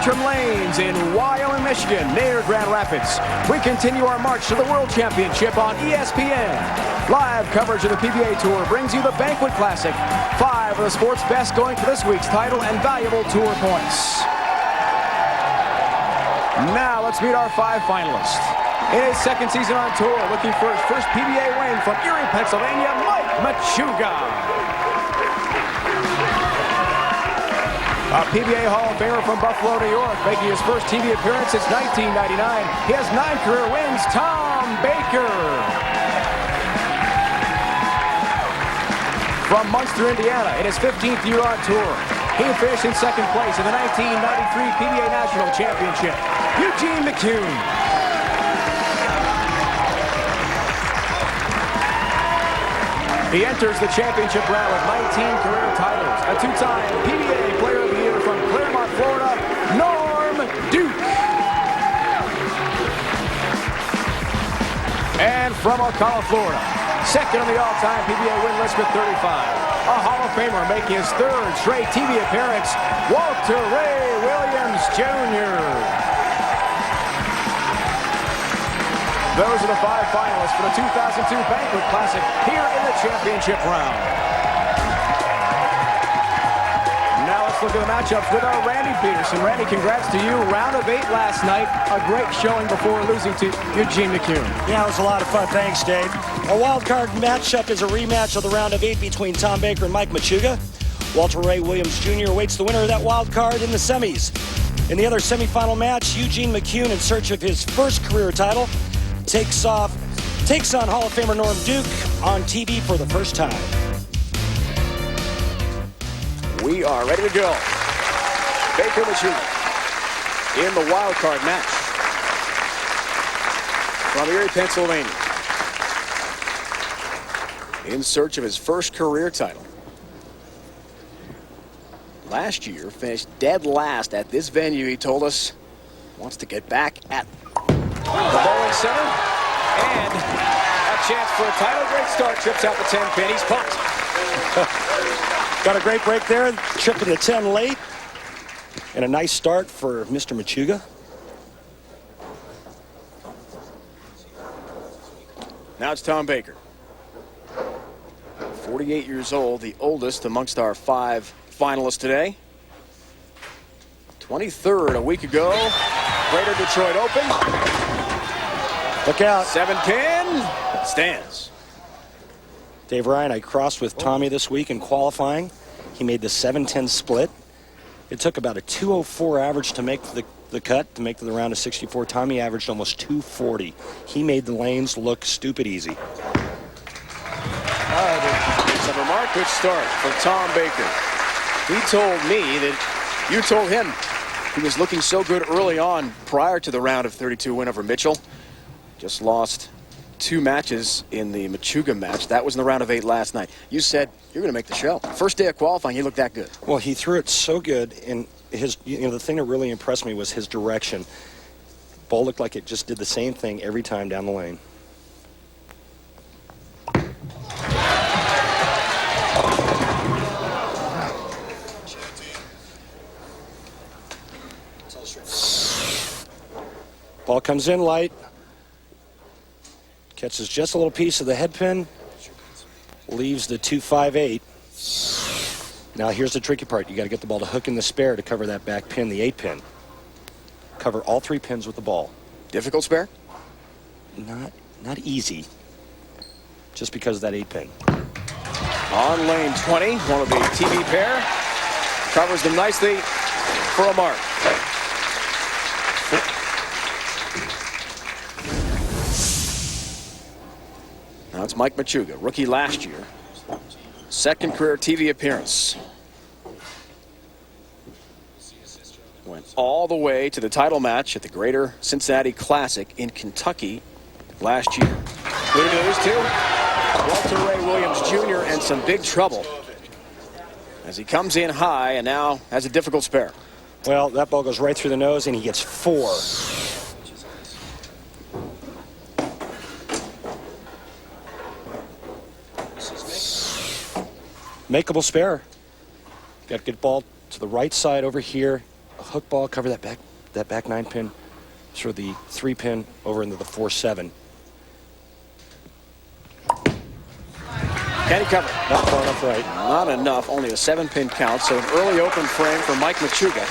Bertram Lanes in Wyoming, Michigan, near Grand Rapids. We continue our march to the World Championship on ESPN. Live coverage of the PBA Tour brings you the Banquet Classic. 5 of the sport's best going for this week's title and valuable tour points. Now let's meet our 5 finalists. In his second season on tour, looking for his first PBA win from Erie, Pennsylvania, Mike Machuga. A PBA Hall of Famer from Buffalo, New York, making his first TV appearance since 1999. He has 9 career wins, Tom Baker. From Munster, Indiana, in his 15th year on tour, he finished in second place in the 1993 PBA National Championship, Eugene McCune. He enters the championship round with 19 career titles, a 2-time PBA Player of the Year from Claremont, Florida, Norm Duke. And from Ocala, Florida, second on the all-time PBA win list with 35. A Hall of Famer making his 3rd straight TV appearance, Walter Ray Williams, Jr. Those are the 5 finalists for the 2002 Banquet Classic here in the championship round. Now let's look at the matchups with our Randy Peterson. Randy, congrats to you. Round of 8 last night. A great showing before losing to Eugene McCune. Yeah, it was a lot of fun. Thanks, Dave. Our wild card matchup is a rematch of the round of 8 between Tom Baker and Mike Machuga. Walter Ray Williams Jr. awaits the winner of that wild card in the semis. In the other semifinal match, Eugene McCune, in search of his first career title, takes on Hall of Famer Norm Duke on TV for the first time. We are ready to go. Baker Machuga in the wild card match from Erie, Pennsylvania, in search of his first career title. Last year finished dead last at this venue. He told us wants to get back at the bowling center, and a chance for a title. Great start, trips out the 10 pin. He's pumped. Got a great break there, tripping the 10 late, and a nice start for Mr. Machuga. Now it's Tom Baker, 48 years old, the oldest amongst our 5 finalists today. 23rd a week ago, Greater Detroit Open. Look out. 7 pin, stands. Dave Ryan, I crossed with Tommy this week in qualifying. He made the 7-10 split. It took about a 204 average to make the cut, to make the round of 64. Tommy averaged almost 240. He made the lanes look stupid easy. It's a remarkable start for Tom Baker. He told me that you told him he was looking so good early on prior to the round of 32 win over Mitchell. Just lost 2 matches in the Machuga match. That was in the round of 8 last night. You said you're going to make the show. First day of qualifying, he looked that good. Well, he threw it so good, and the thing that really impressed me was his direction. Ball looked like it just did the same thing every time down the lane. Ball comes in light. Catches just a little piece of the head pin. Leaves the 258. Now here's the tricky part. You got to get the ball to hook in the spare to cover that back pin, the 8 pin. Cover all 3 pins with the ball. Difficult spare? Not easy. Just because of that 8 pin. On lane 20, one of the TV pair. Covers them nicely for a mark. Now it's Mike Machuga, rookie last year. 2nd career TV appearance. Went all the way to the title match at the Greater Cincinnati Classic in Kentucky last year. Good news, too. Walter Ray Williams Jr. in some big trouble as he comes in high and now has a difficult spare. Well, that ball goes right through the nose, and he gets 4. Makeable spare. Got to get ball to the right side over here, hook ball, cover that back 9 pin, through the 3 pin over into the 4-7. Can he cover? Not far enough right. Not enough. Only a 7-pin count. So an early open frame for Mike Machuga.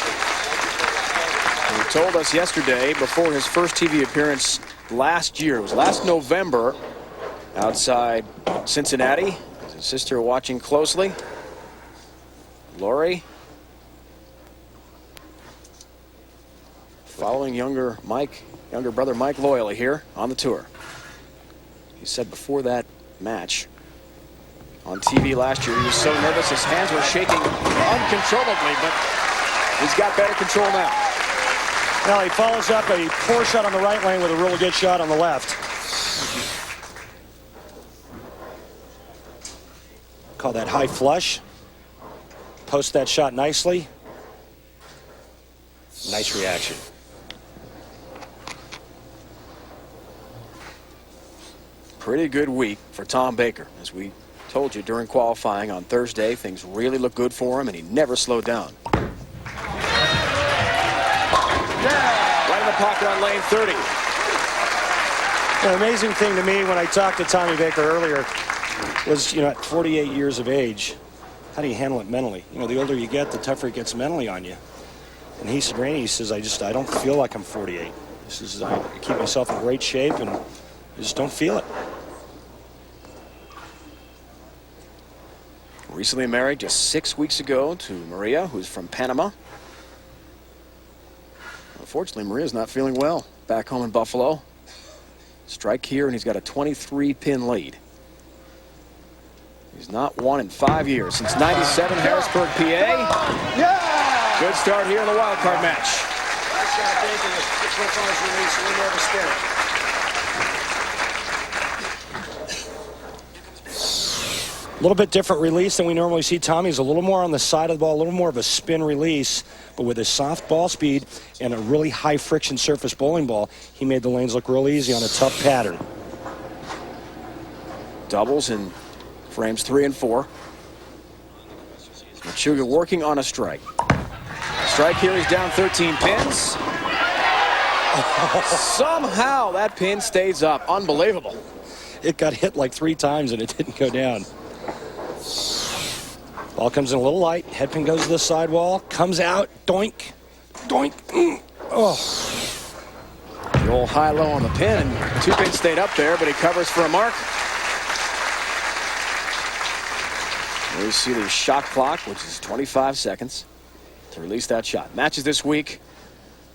He told us yesterday before his first TV appearance last year. It was last November outside Cincinnati. His sister watching closely. Lori. Following younger brother Mike loyally here on the tour. He said before that match on TV last year, he was so nervous his hands were shaking uncontrollably, but he's got better control now. Now he follows up a poor shot on the right lane with a really good shot on the left. Call that high flush. Post that shot nicely. Nice reaction. Pretty good week for Tom Baker. As we told you during qualifying on Thursday, things really look good for him, and he never slowed down. Right in the pocket on lane 30. The amazing thing to me when I talked to Tommy Baker earlier was, at 48 years of age, how do you handle it mentally? The older you get, the tougher it gets mentally on you. And he said, Rainey, he says, I don't feel like I'm 48. He says, I keep myself in great shape and I just don't feel it. Recently married just 6 weeks ago to Maria, who's from Panama. Unfortunately, Maria's not feeling well back home in Buffalo. Strike here, and he's got a 23-pin lead. He's not won in 5 years. Since 97, Harrisburg, PA. Yeah! Good start here in the wild card match. A little bit different release than we normally see. Tommy's a little more on the side of the ball, a little more of a spin release, but with his soft ball speed and a really high friction surface bowling ball, he made the lanes look real easy on a tough pattern. Doubles in frames 3 and 4. Machuga working on a strike. Strike here, he's down 13 pins. Somehow that pin stays up. Unbelievable. It got hit like 3 times and it didn't go down. Ball comes in a little light. Head pin goes to the sidewall. Comes out. Doink. Doink. Oh. The old high-low on the pin, and 2 pins stayed up there, but he covers for a mark. There you see the shot clock, which is 25 seconds to release that shot. Matches this week.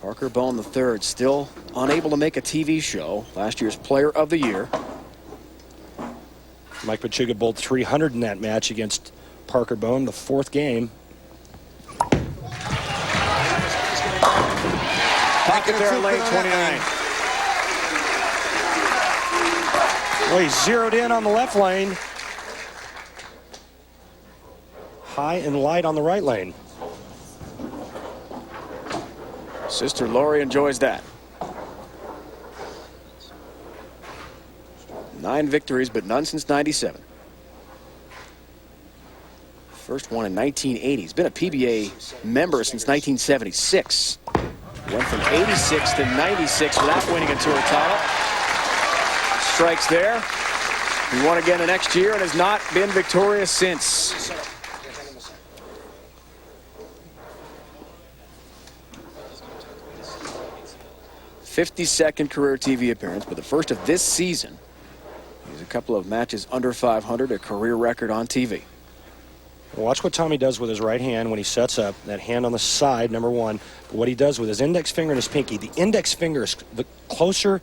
Parker Bone III still unable to make a TV show. Last year's Player of the Year. Mike Machuga bowled 300 in that match against Parker Bone, the 4th game. Pocket there in lane 29. Well, he's zeroed in on the left lane. High and light on the right lane. Sister Lori enjoys that. 9 victories, but none since 97. First one in 1980. He's been a PBA member since 1976. Went from 86 to 96 without winning a tour title. Strikes there. He won again the next year and has not been victorious since. '52nd career TV appearance, but the first of this season. He's a couple of matches under 500, a career record on TV. Watch what Tommy does with his right hand when he sets up. That hand on the side, number 1. But what he does with his index finger and his pinky. The index finger is closer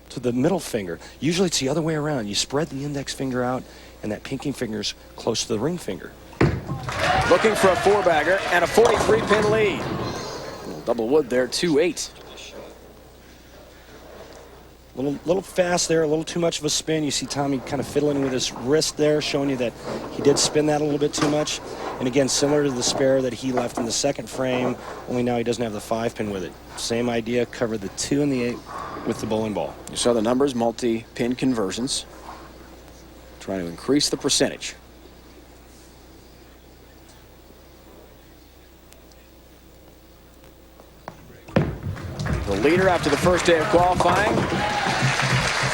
to the middle finger. Usually it's the other way around. You spread the index finger out, and that pinky finger's close to the ring finger. Looking for a 4-bagger and a 43-pin lead. Double wood there, 2-8. Little fast there, a little too much of a spin. You see Tommy kind of fiddling with his wrist there, showing you that he did spin that a little bit too much. And again, similar to the spare that he left in the 2nd frame, only now he doesn't have the 5-pin with it. Same idea, cover the 2 and the 8 with the bowling ball. You saw the numbers, multi-pin conversions. Trying to increase the percentage. leader after the first day of qualifying.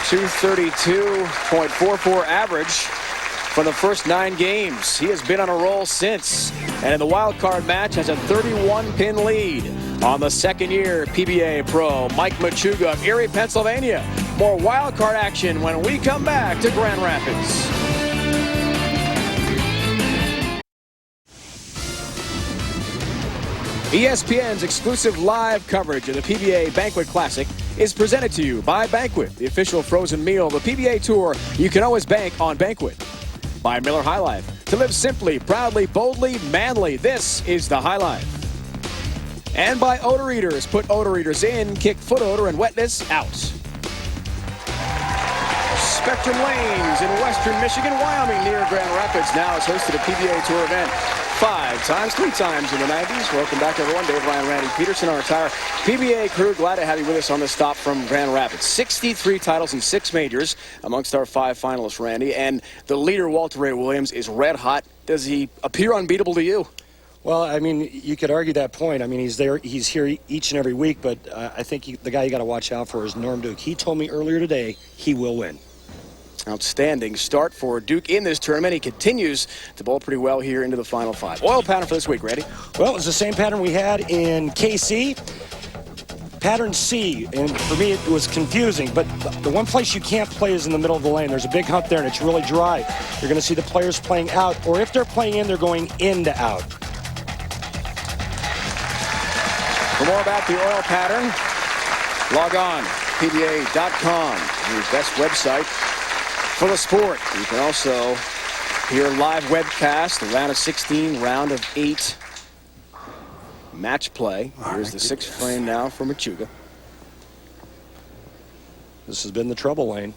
232.44 average for the first 9 games. He has been on a roll since. And in the wild card match has a 31-pin lead on the second-year PBA pro, Mike Machuga of Erie, Pennsylvania. More wild card action when we come back to Grand Rapids. ESPN's exclusive live coverage of the PBA Banquet Classic is presented to you by Banquet, the official frozen meal of the PBA Tour. You can always bank on Banquet. By Miller High Life, to live simply, proudly, boldly, manly. This is the High Life. And by Odor Eaters. Put Odor Eaters in, kick foot odor and wetness out. Spectrum Lanes in western Michigan, Wyoming, near Grand Rapids, now has hosted a PBA Tour event 3 times in the 90s. Welcome back, everyone. Dave, Ryan, Randy Peterson, our entire PBA crew. Glad to have you with us on this stop from Grand Rapids. 63 titles and 6 majors amongst our 5 finalists, Randy. And the leader, Walter Ray Williams, is red hot. Does he appear unbeatable to you? Well, I mean, you could argue that point. I mean, he's here each and every week, but I think the guy you got to watch out for is Norm Duke. He told me earlier today he will win. Outstanding start for Duke in this tournament. He continues to bowl pretty well here into the final 5. Oil pattern for this week, Randy? Well, it was the same pattern we had in KC. Pattern C, and for me it was confusing, but the one place you can't play is in the middle of the lane. There's a big hump there, and it's really dry. You're going to see the players playing out, or if they're playing in, they're going in to out. For more about the oil pattern, log on, PBA.com, your best website for the sport. You can also hear live webcast, the round of 16, round of 8 match play. Here's the 6th frame now for Machuga. This has been the trouble lane.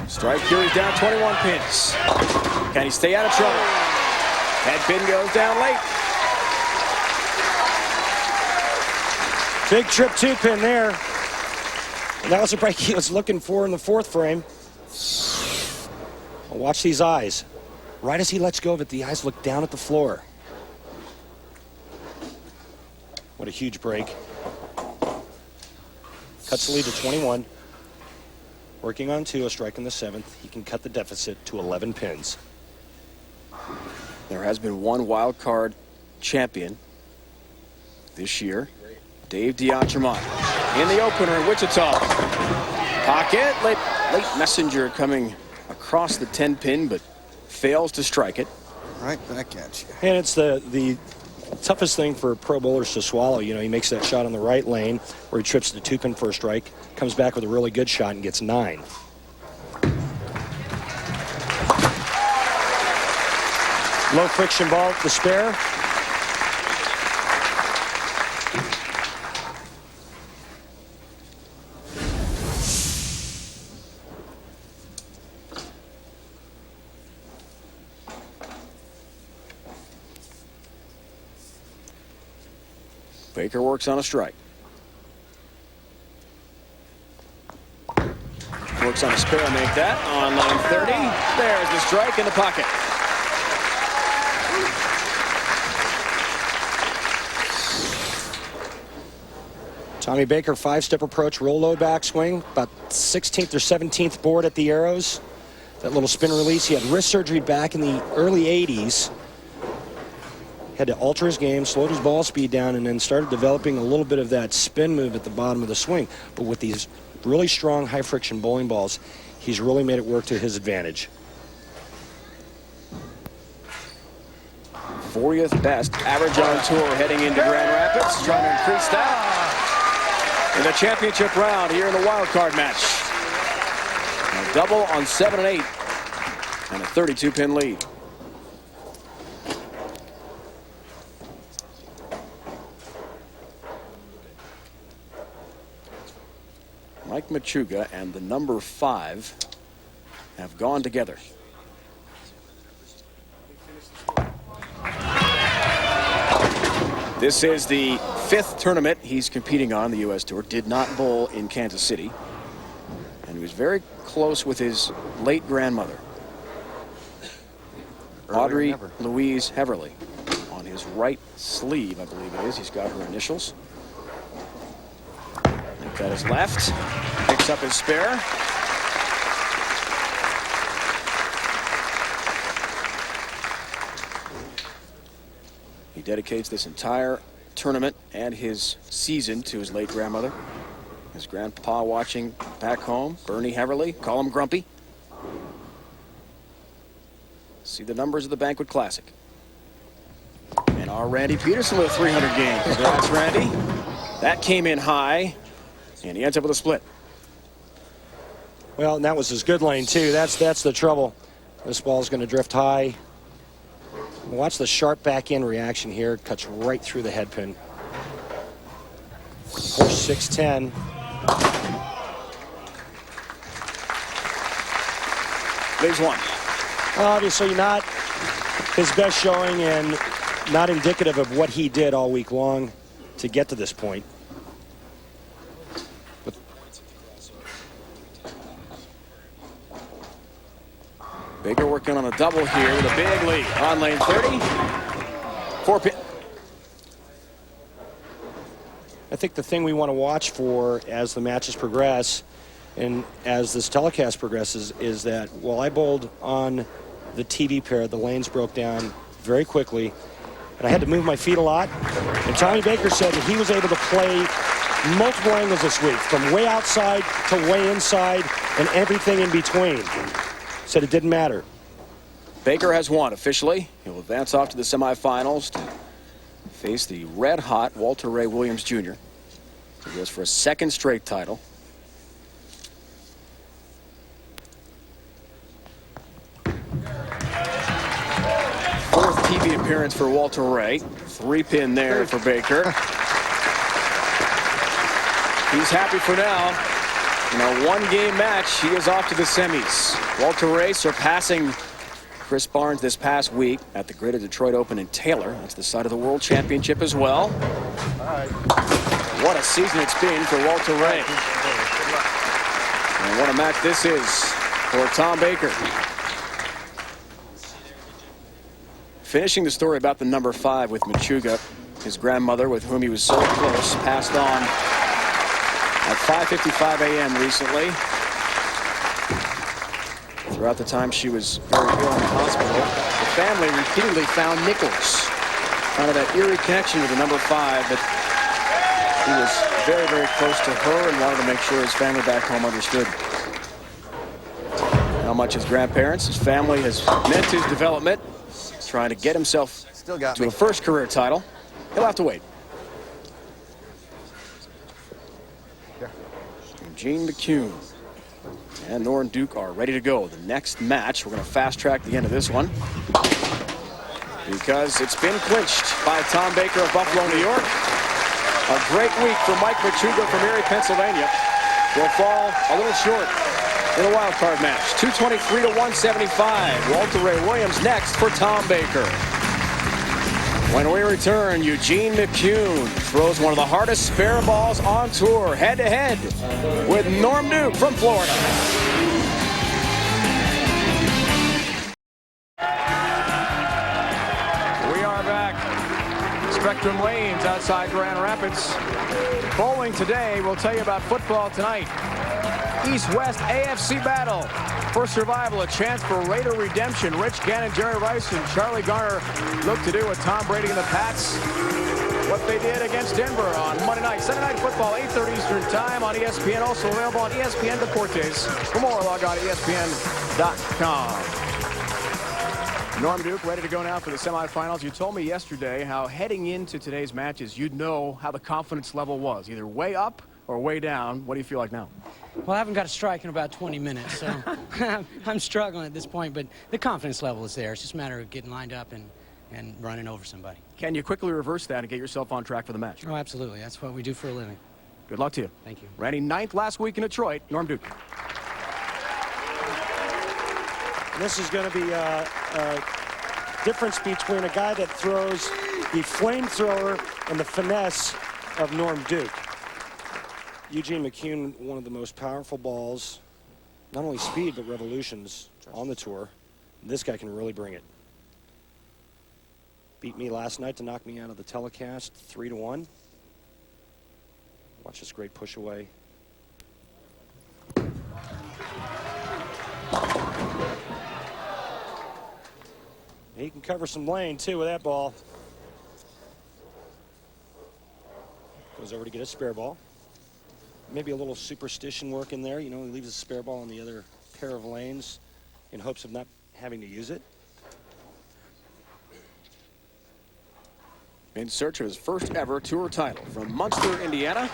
Strike here, he's down 21 pins. Can he stay out of trouble? That pin goes down late. Big trip 2-pin there. And that was the break he was looking for in the 4th frame. Well, watch these eyes. Right as he lets go of it, the eyes look down at the floor. What a huge break. Cuts the lead to 21. Working on 2, a strike in the 7th. He can cut the deficit to 11 pins. There has been one wild card champion this year, Dave DiAntremont. In the opener in Wichita. Pocket, late messenger coming across the 10-pin, but fails to strike it. Right back at you. And it's the toughest thing for pro bowlers to swallow. You know, he makes that shot on the right lane where he trips the 2-pin for a strike, comes back with a really good shot and gets 9. Low friction ball to spare. Baker works on a strike. Works on a spare, make that on line 30. There's the strike in the pocket. Tommy Baker, 5-step approach, roll low backswing, about 16th or 17th board at the arrows. That little spin release. He had wrist surgery back in the early 80s. Had to alter his game, slowed his ball speed down, and then started developing a little bit of that spin move at the bottom of the swing. But with these really strong, high-friction bowling balls, he's really made it work to his advantage. 40th best average on tour heading into Grand Rapids. Trying to increase that in the championship round here in the wild card match. A double on 7 and 8 and a 32-pin lead. Mike Machuga and the number 5 have gone together. This is the 5th tournament he's competing on the U.S. Tour. Did not bowl in Kansas City. And he was very close with his late grandmother, Audrey Louise Heverly, on his right sleeve, I believe it is. He's got her initials. I think that is left. Picks up his spare. He dedicates this entire tournament and his season to his late grandmother. His grandpa watching back home, Bernie Heverly, call him Grumpy. See the numbers of the Banquet Classic. And our Randy Peterson with a 300 game. Congrats, Randy. That came in high, and he ends up with a split. Well, and that was his good lane, too. That's the trouble. This ball's going to drift high. Watch the sharp back-end reaction here. It cuts right through the head pin. Course 610. Leaves one. Obviously not his best showing and not indicative of what he did all week long to get to this point. But Baker working on a double here with a big lead on lane 30. 4-pin. I think the thing we want to watch for as the matches progress and as this telecast progresses is that while I bowled on the TV pair, the lanes broke down very quickly, and I had to move my feet a lot. And Tommy Baker said that he was able to play multiple angles this week, from way outside to way inside and everything in between. Said it didn't matter. Baker has won officially. He'll advance off to the semifinals to face the red-hot Walter Ray Williams Jr. He goes for a second straight title. Fourth TV appearance for Walter Ray. 3-pin there for Baker. He's happy for now. In a one-game match, he is off to the semis. Walter Ray surpassing Chris Barnes this past week at the Greater Detroit Open in Taylor. That's the site of the World Championship as well. What a season it's been for Walter Ray. And what a match this is for Tom Baker. Finishing the story about the number 5 with Machuga, his grandmother with whom he was so close, passed on at 5:55 a.m. recently. Throughout the time she was very ill in the hospital, the family repeatedly found nickels. Kind of that eerie connection with the number 5, but he was very, very close to her and wanted to make sure his family back home understood how much his grandparents, his family has meant his development. He's trying to get himself to a first career title. He'll have to wait. Eugene McCune and Norm Duke are ready to go. The next match, we're going to fast track the end of this one because it's been clinched by Tom Baker of Buffalo, New York. A great week for Mike Machuga from Erie, Pennsylvania. Will fall a little short in a wild card match. 223 to 175. Walter Ray Williams next for Tom Baker. When we return, Eugene McCune throws one of the hardest spare balls on tour, head-to-head with Norm Duke from Florida. We are back. Spectrum Lanes outside Grand Rapids. Bowling today. We'll tell you about football tonight. East-West AFC battle. For survival, a chance for Raider redemption. Rich Gannon, Jerry Rice, and Charlie Garner look to do with Tom Brady and the Pats what they did against Denver on Monday night. Sunday Night Football, 8:30 Eastern Time on ESPN. Also available on ESPN Deportes. For more, log on to ESPN.com. Norm Duke ready to go now for the semifinals. You told me yesterday how heading into today's matches, you'd know how the confidence level was, either way up or way down. What do you feel like now? Well, I haven't got a strike in about 20 minutes, so I'm struggling at this point, but the confidence level is there. It's just a matter of getting lined up and running over somebody. Can you quickly reverse that and get yourself on track for the match? Oh, absolutely. That's what we do for a living. Good luck to you. Thank you. Randy, 9th last week in Detroit. Norm Duke. And this is going to be a difference between a guy that throws the flamethrower and the finesse of Norm Duke. Eugene McCune, one of the most powerful balls, not only speed, but revolutions on the tour. This guy can really bring it. Beat me last night to knock me out of the telecast 3-1. Watch this great push away. He can cover some lane too with that ball. Goes over to get a spare ball. Maybe a little superstition work in there. You know, he leaves a spare ball on the other pair of lanes in hopes of not having to use it. In search of his first ever tour title from Munster, Indiana.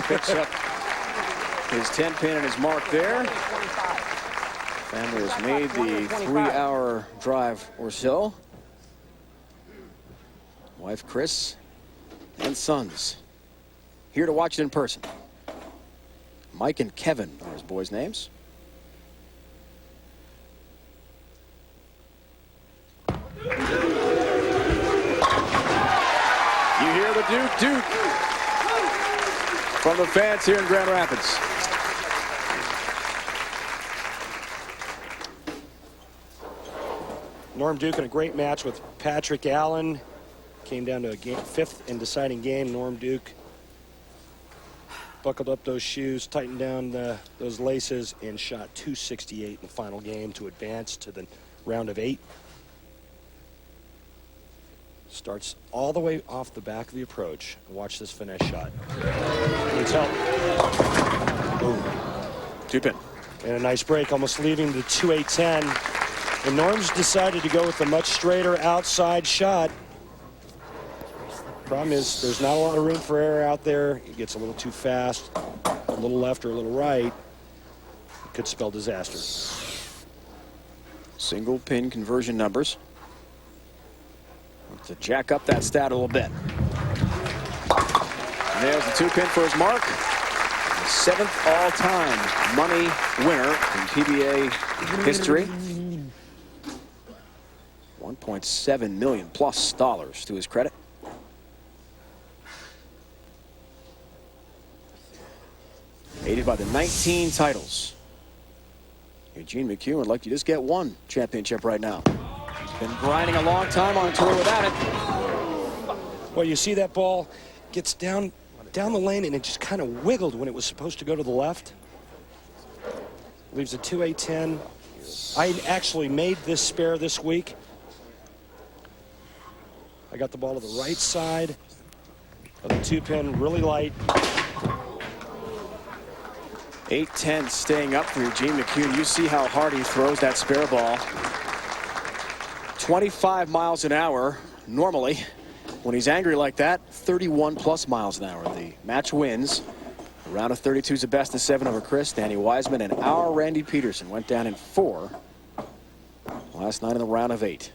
Picks up his 10-pin and his mark there. Family has made the 3-hour drive or so. Wife Chris and sons here to watch it in person. Mike and Kevin are his boys' names. You hear the Duke Duke from the fans here in Grand Rapids. Norm Duke in a great match with Patrick Allen. Came down to a fifth and deciding game. Norm Duke buckled up those shoes, tightened down those laces, and shot 268 in the final game to advance to the round of 8. Starts all the way off the back of the approach. Watch this finesse shot. Needs help. Boom. 2-pin. And a nice break, almost leaving the 2-8-10. And Norm's decided to go with a much straighter outside shot. Problem is, there's not a lot of room for error out there. It gets a little too fast, a little left or a little right. It could spell disaster. Single pin conversion numbers. To jack up that stat a little bit. And there's the 2-pin for his mark. The 7th all-time money winner in PBA history. $1.7 million plus to his credit. Aided by the 19 titles. Eugene McCune would like to just get one championship right now. Been grinding a long time on tour without it. Well, you see that ball gets down the lane and it just kind of wiggled when it was supposed to go to the left. Leaves a 2-8-10. I actually made this spare this week. I got the ball to the right side of the 2-pin, really light. 8-10 staying up for Eugene McCune. You see how hard he throws that spare ball. 25 miles an hour normally. When he's angry like that, 31 plus miles an hour. The match wins. A round of 32 is the best of 7 over Chris, Danny Wiseman, and our Randy Peterson went down in 4 last night in the round of 8.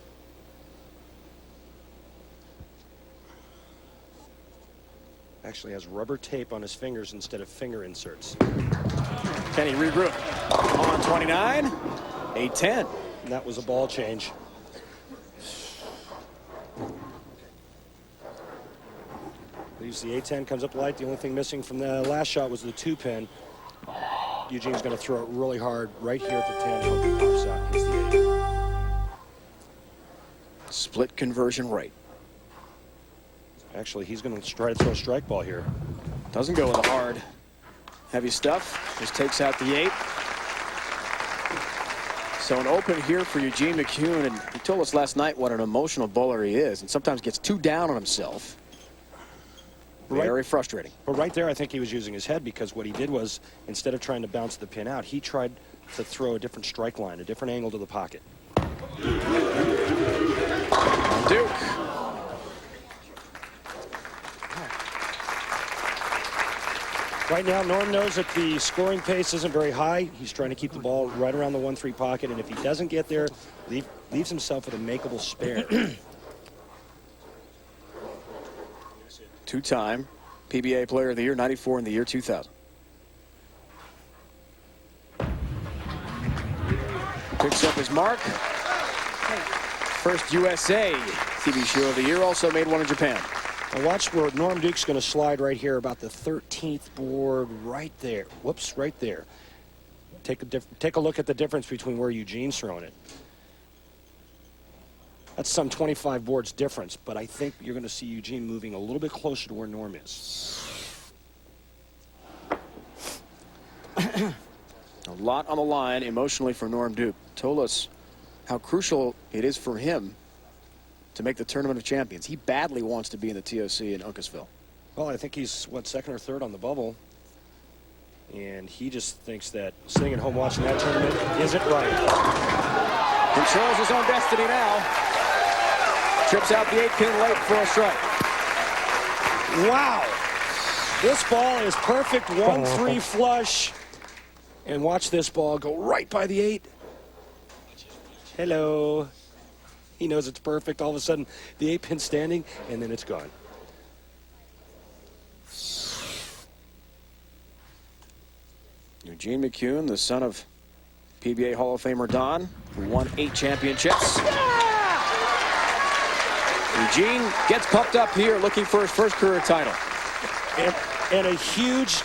Actually has rubber tape on his fingers instead of finger inserts. Can he regroup? On 29, 8-10. And that was a ball change. Leaves the 8-10, comes up light. The only thing missing from the last shot was the 2-pin. Eugene's going to throw it really hard right here at the 10. Hope it pops out. Hits the 8. Split conversion right. Actually, he's going to try to throw a strike ball here. Doesn't go with the hard, heavy stuff. Just takes out the 8. So an open here for Eugene McCune, and he told us last night what an emotional bowler he is, and sometimes gets too down on himself. Very frustrating. But right there, I think he was using his head, because what he did was, instead of trying to bounce the pin out, he tried to throw a different strike line, a different angle to the pocket. Duke. Right now, Norm knows that the scoring pace isn't very high. He's trying to keep the ball right around the 1-3 pocket, and if he doesn't get there, leaves himself with a makeable spare. Two-time PBA Player of the Year, 94 in the year 2000. Picks up his mark. First USA TV show of the year, also made one in Japan. Now watch where Norm Duke's going to slide right here, about the 13th board, right there. Whoops, right there. Take a look at the difference between where Eugene's throwing it. That's some 25 boards difference, but I think you're going to see Eugene moving a little bit closer to where Norm is. A lot on the line emotionally for Norm Duke. Told us how crucial it is for him to make the Tournament of Champions. He badly wants to be in the TOC in Uncasville. Well, I think he's, what, second or third on the bubble. And he just thinks that sitting at home watching that tournament isn't right. Controls his own destiny now. Trips out the 8-pin late for a strike. Wow. This ball is perfect 1-3 flush. And watch this ball go right by the 8. Hello. He knows it's perfect. All of a sudden, the 8-pin standing, and then it's gone. Eugene McCune, the son of PBA Hall of Famer Don, who won 8 championships. Eugene gets pumped up here looking for his first career title. And a huge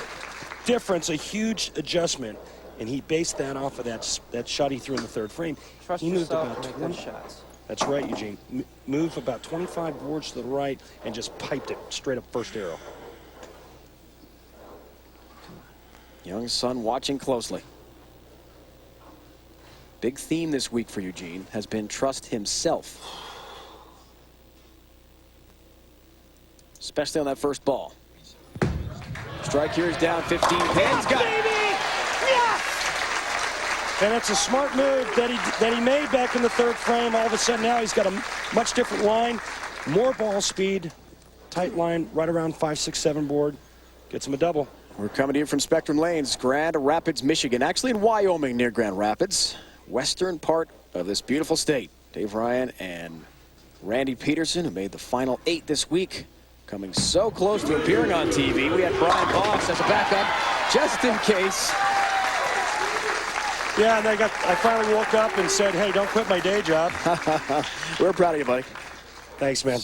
difference, a huge adjustment. And he based that off of that shot he threw in the third frame. Trust he moved yourself about to make 20 good shots. That's right, Eugene. Moved about 25 boards to the right and just piped it straight up first arrow. Young son watching closely. Big theme this week for Eugene has been trust himself. Especially on that first ball. Strike here is down 15 pins. Got it. And it's a smart move that he made back in the third frame. All of a sudden now he's got a much different line, more ball speed, tight line right around 5, 6, 7 board. Gets him a double. We're coming to you from Spectrum Lanes, Grand Rapids, Michigan. Actually in Wyoming near Grand Rapids, western part of this beautiful state. Dave Ryan and Randy Peterson, who made the final 8 this week, coming so close to appearing on TV. We had Brian Boss as a backup just in case. Yeah, and I finally woke up and said, hey, don't quit my day job. We're proud of you, buddy. Thanks, man.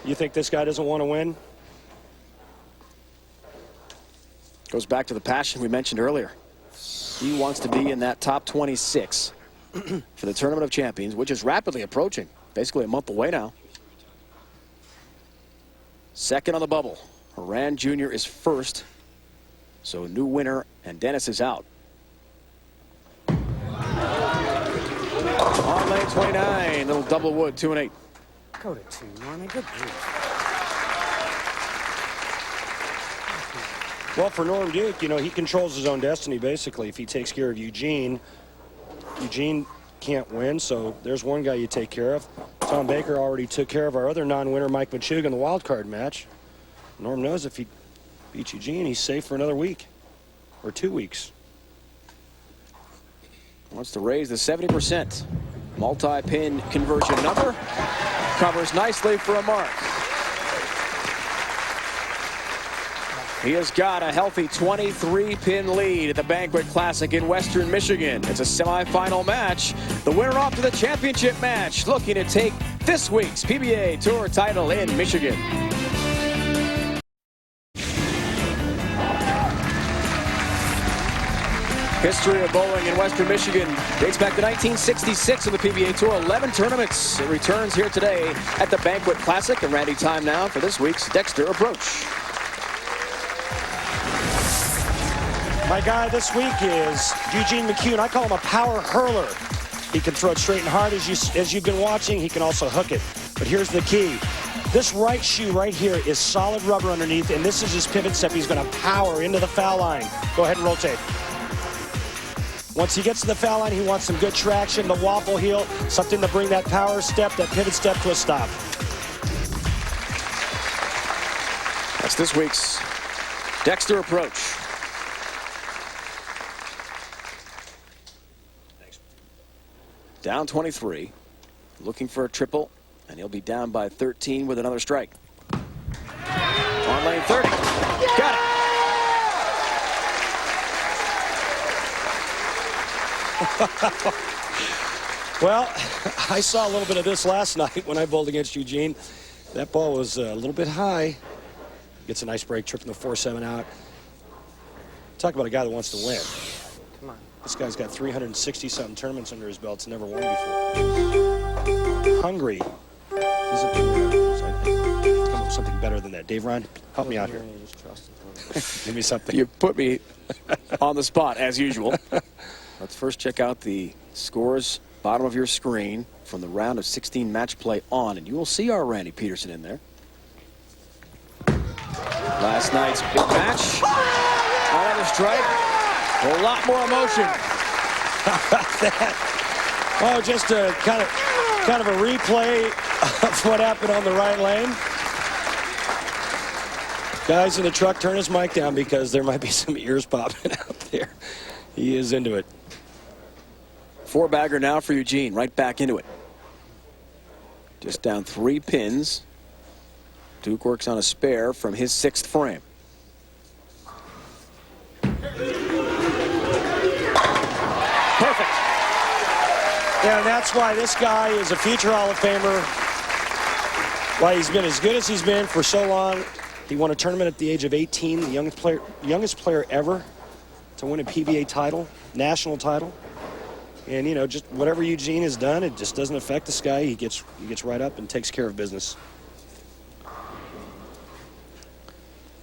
You think this guy doesn't want to win? Goes back to the passion we mentioned earlier. He wants to be in that top 26 for the Tournament of Champions, which is rapidly approaching. Basically a month away now. Second on the bubble. Horan Jr. is first. So new winner, and Dennis is out. On lane 29, little double wood, 2 and 8. Go to 2, Norman. Good grief. Well, for Norm Duke, you know, he controls his own destiny, basically. If he takes care of Eugene, Eugene can't win, so there's one guy you take care of. Tom Baker already took care of our other non-winner, Mike Machuga, in the wild card match. Norm knows if he beats Eugene, he's safe for another week or 2 weeks. Wants to raise the 70% multi-pin conversion number. Covers nicely for a mark. He has got a healthy 23-pin lead at the Banquet Classic in Western Michigan. It's a semifinal match. The winner off to the championship match, looking to take this week's PBA Tour title in Michigan. History of bowling in Western Michigan dates back to 1966 on the PBA Tour. 11 tournaments. It returns here today at the Banquet Classic. And Randy, time now for this week's Dexter Approach. My guy this week is Eugene McCune. I call him a power hurler. He can throw it straight and hard as you've been watching. He can also hook it. But here's the key. This right shoe right here is solid rubber underneath, and this is his pivot step. He's going to power into the foul line. Go ahead and rotate. Once he gets to the foul line, he wants some good traction, the waffle heel, something to bring that power step, that pivot step to a stop. That's this week's Dexter Approach. Down 23, looking for a triple, and he'll be down by 13 with another strike. On lane 30, got it. Well, I saw a little bit of this last night when I bowled against Eugene. That ball was a little bit high. Gets a nice break, tripping the 4-7 out. Talk about a guy that wants to win. Come on. This guy's got 360-something tournaments under his belt. It's never won before. Hungry isn't the word. Come up with something better than that. Dave Ryan, help me out here. Give me something. You put me on the spot, as usual. Let's first check out the scores, bottom of your screen, from the round of 16 match play on, and you will see our Randy Peterson in there. Last night's big match. Another strike. A lot more emotion. Oh, just a kind of a replay of what happened on the right lane. Guys in the truck, turn his mic down because there might be some ears popping out there. He is into it. 4-bagger now for Eugene. Right back into it. Just down 3 pins. Duke works on a spare from his 6th frame. Perfect. Yeah, and that's why this guy is a future Hall of Famer. Why he's been as good as he's been for so long. He won a tournament at the age of 18, the youngest player ever to win a PBA title, national title. And, you know, just whatever Eugene has done, it just doesn't affect this guy. He gets right up and takes care of business.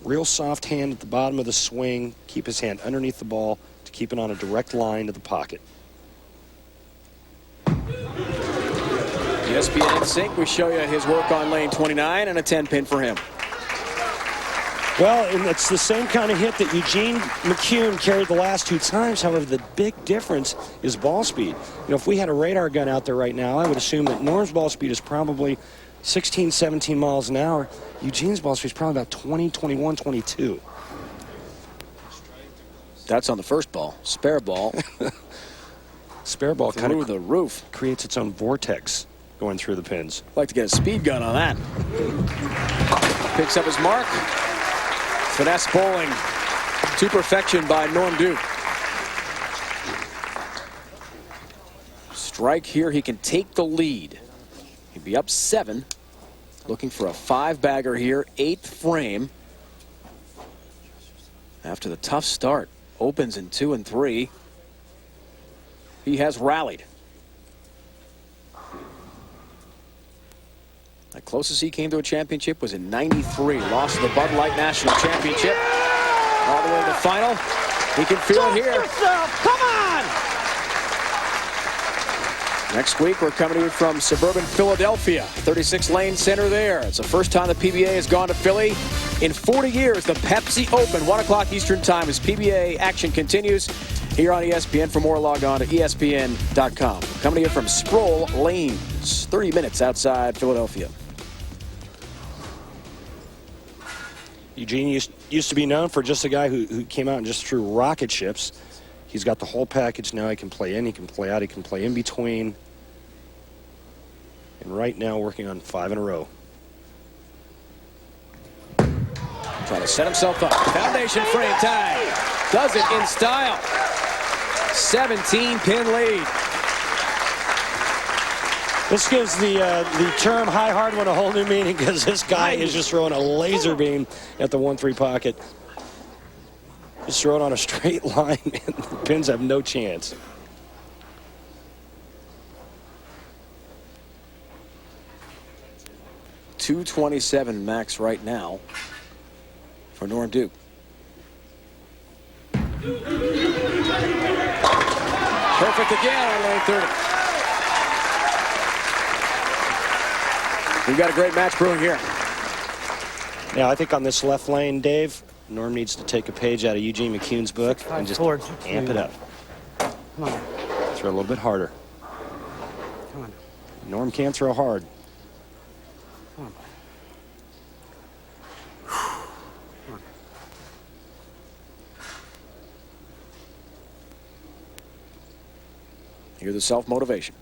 Real soft hand at the bottom of the swing. Keep his hand underneath the ball to keep it on a direct line to the pocket. ESPN in sync. We show you his work on lane 29 and a 10-pin for him. Well, and it's the same kind of hit that Eugene McCune carried the last 2 times. However, the big difference is ball speed. You know, if we had a radar gun out there right now, I would assume that Norm's ball speed is probably 16, 17 miles an hour. Eugene's ball speed is probably about 20, 21, 22. That's on the first ball. Spare ball. Spare ball kind of the roof. Creates its own vortex going through the pins. I'd like to get a speed gun on that. Picks up his mark. Finesse bowling to perfection by Norm Duke. Strike here, he can take the lead. He'd be up 7. Looking for a 5-bagger here, 8th frame. After the tough start, opens in 2 and 3. He has rallied. The closest he came to a championship was in '93. Lost the Bud Light National Championship. All the way to the final. He can feel it here. Come on! Next week, we're coming to you from suburban Philadelphia. 36 Lane Center there. It's the first time the PBA has gone to Philly in 40 years. The Pepsi Open, 1 o'clock Eastern Time, as PBA action continues here on ESPN. For more, log on to ESPN.com. Coming to you from Sproul Lanes, 30 minutes outside Philadelphia. Eugene used to be known for just a guy who came out and just threw rocket ships. He's got the whole package now. He can play in, he can play out, he can play in between. And right now working on 5 in a row. Trying to set himself up. Foundation frame time. Does it in style. 17-pin lead. This gives the term high hard one a whole new meaning, because this guy is just throwing a laser beam at the 1-3 pocket. Just throw it on a straight line, and the pins have no chance. .227 max right now for Norm Duke. Perfect again on lane 30. We've got a great match brewing here. Now, I think on this left lane, Dave, Norm needs to take a page out of Eugene McCune's book and just amp it up. Come on. Throw a little bit harder. Come on. Norm can't throw hard. Come on. Hear the self-motivation.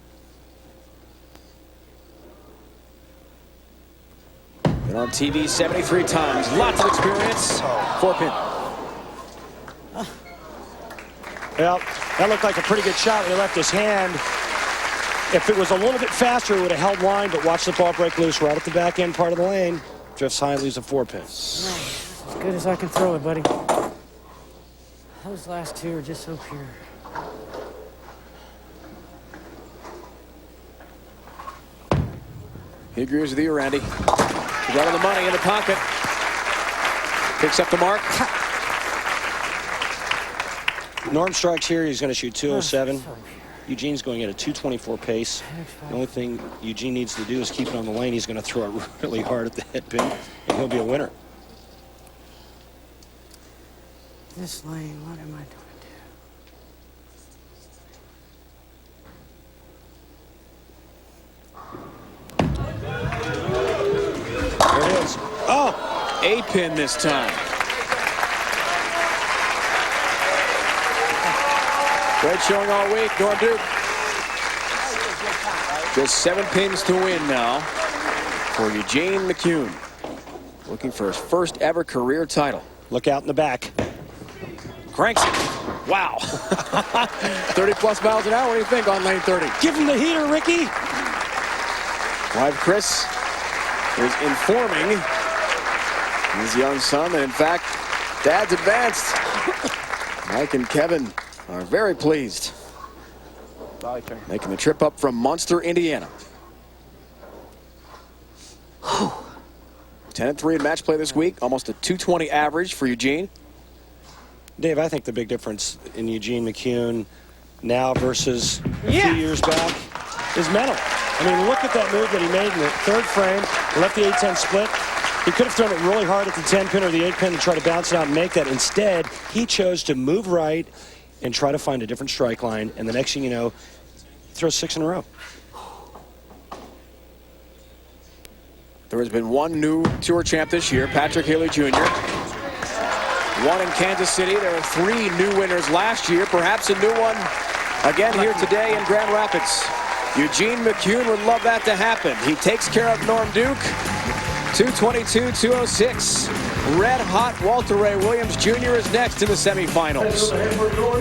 Been on TV 73 times. Lots of experience. 4-pin. Well, that looked like a pretty good shot when he left his hand. If it was a little bit faster, it would have held line, but watch the ball break loose right at the back end part of the lane. Drifts high, leaves a 4-pin. As good as I can throw it, buddy. Those last 2 are just so pure. He agrees with you, Randy. Right on the money in the pocket. Picks up the mark. Norm strikes here. He's going to shoot 207. Eugene's going at a 224 pace. The only thing Eugene needs to do is keep it on the lane. He's going to throw it really hard at the head pin, and he'll be a winner. This lane, what am I doing? There it is. Oh, a pin this time. Great showing all week, Norm Duke. Just 7 pins to win now for Eugene McCune. Looking for his first ever career title. Look out in the back. Cranks it. Wow. 30+ miles an hour. What do you think on lane 30? Give him the heater, Ricky. Wife Chris is informing his young son that, in fact, Dad's advanced. Mike and Kevin are very pleased. Making the trip up from Munster, Indiana. 10-3 in match play this week. Almost a 220 average for Eugene. Dave, I think the big difference in Eugene McCune now versus a few years back is mental. I mean, look at that move that he made in the third frame. Left the 8-10 split. He could have thrown it really hard at the 10 pin or the 8 pin to try to bounce it out and make that. Instead, he chose to move right and try to find a different strike line. And the next thing you know, he throws 6 in a row. There has been one new tour champ this year, Patrick Haley Jr. One in Kansas City. There are 3 new winners last year. Perhaps a new one again here today in Grand Rapids. Eugene McCune would love that to happen. He takes care of Norm Duke. 222-206. Red hot Walter Ray Williams Jr. is next in the semifinals.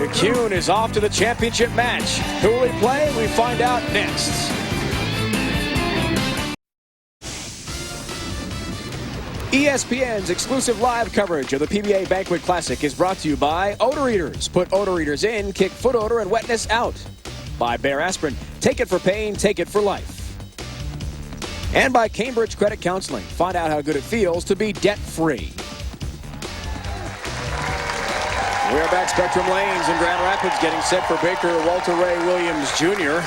McCune is off to the championship match. Who will he play? We find out next. ESPN's exclusive live coverage of the PBA Banquet Classic is brought to you by Odor Eaters. Put odor eaters in, kick foot odor and wetness out. By Bayer Aspirin. Take it for pain, take it for life. And by Cambridge Credit Counseling. Find out how good it feels to be debt-free. We're back Spectrum Lanes in Grand Rapids, getting set for Baker Walter Ray Williams Jr.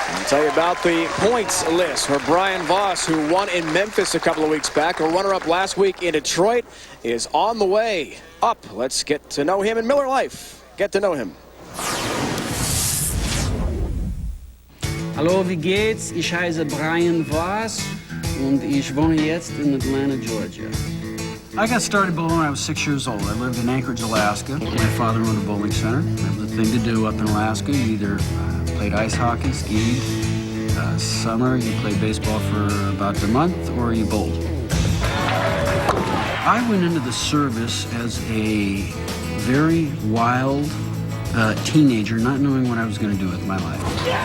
I'll tell you about the points list where Brian Voss, who won in Memphis a couple of weeks back, a runner-up last week in Detroit, is on the way up. Let's get to know him in Miller Lite. Get to know him. Hallo, wie geht's? Ich heiße Brian Voss und ich wohne jetzt in Atlanta, Georgia. I got started bowling when I was 6 years old. I lived in Anchorage, Alaska. My father owned a bowling center. That was the thing to do up in Alaska. You either played ice hockey, skied. Summer, you played baseball for about a month, or you bowled. I went into the service as a very wild teenager, not knowing what I was going to do with my life.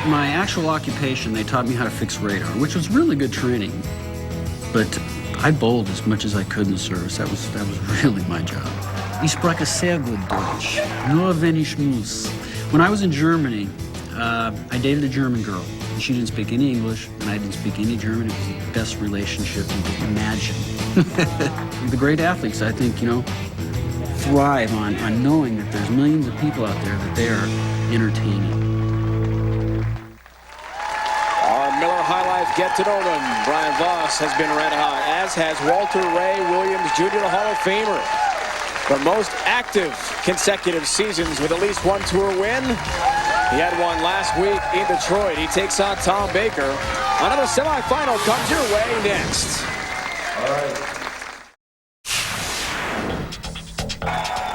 My actual occupation, they taught me how to fix radar, which was really good training. But I bowled as much as I could in the service. That was really my job. Ich spreche sehr gut Deutsch, nur wenn ich muss. When I was in Germany, I dated a German girl. And she didn't speak any English, and I didn't speak any German. It was the best relationship you could imagine. The great athletes, I think, thrive on knowing that there's millions of people out there that they are entertaining. Our Miller highlights get to know them. Brian Voss has been red hot, as has Walter Ray Williams Jr., the Hall of Famer. The most active consecutive seasons with at least one tour win. He had one last week in Detroit. He takes on Tom Baker. Another semifinal comes your way next. All right.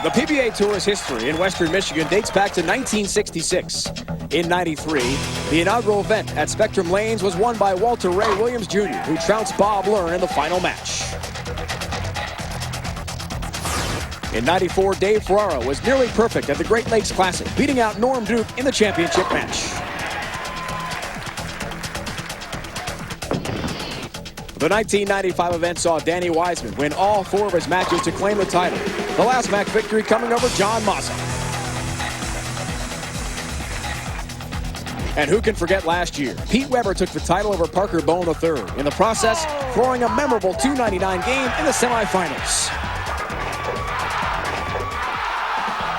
The PBA Tour's history in Western Michigan dates back to 1966. In '93, the inaugural event at Spectrum Lanes was won by Walter Ray Williams Jr., who trounced Bob Learn in the final match. In '94, Dave Ferraro was nearly perfect at the Great Lakes Classic, beating out Norm Duke in the championship match. The 1995 event saw Danny Wiseman win all 4 of his matches to claim the title. The last match victory coming over John Massa. And who can forget last year? Pete Weber took the title over Parker Bone III. In the process, throwing a memorable 299 game in the semifinals.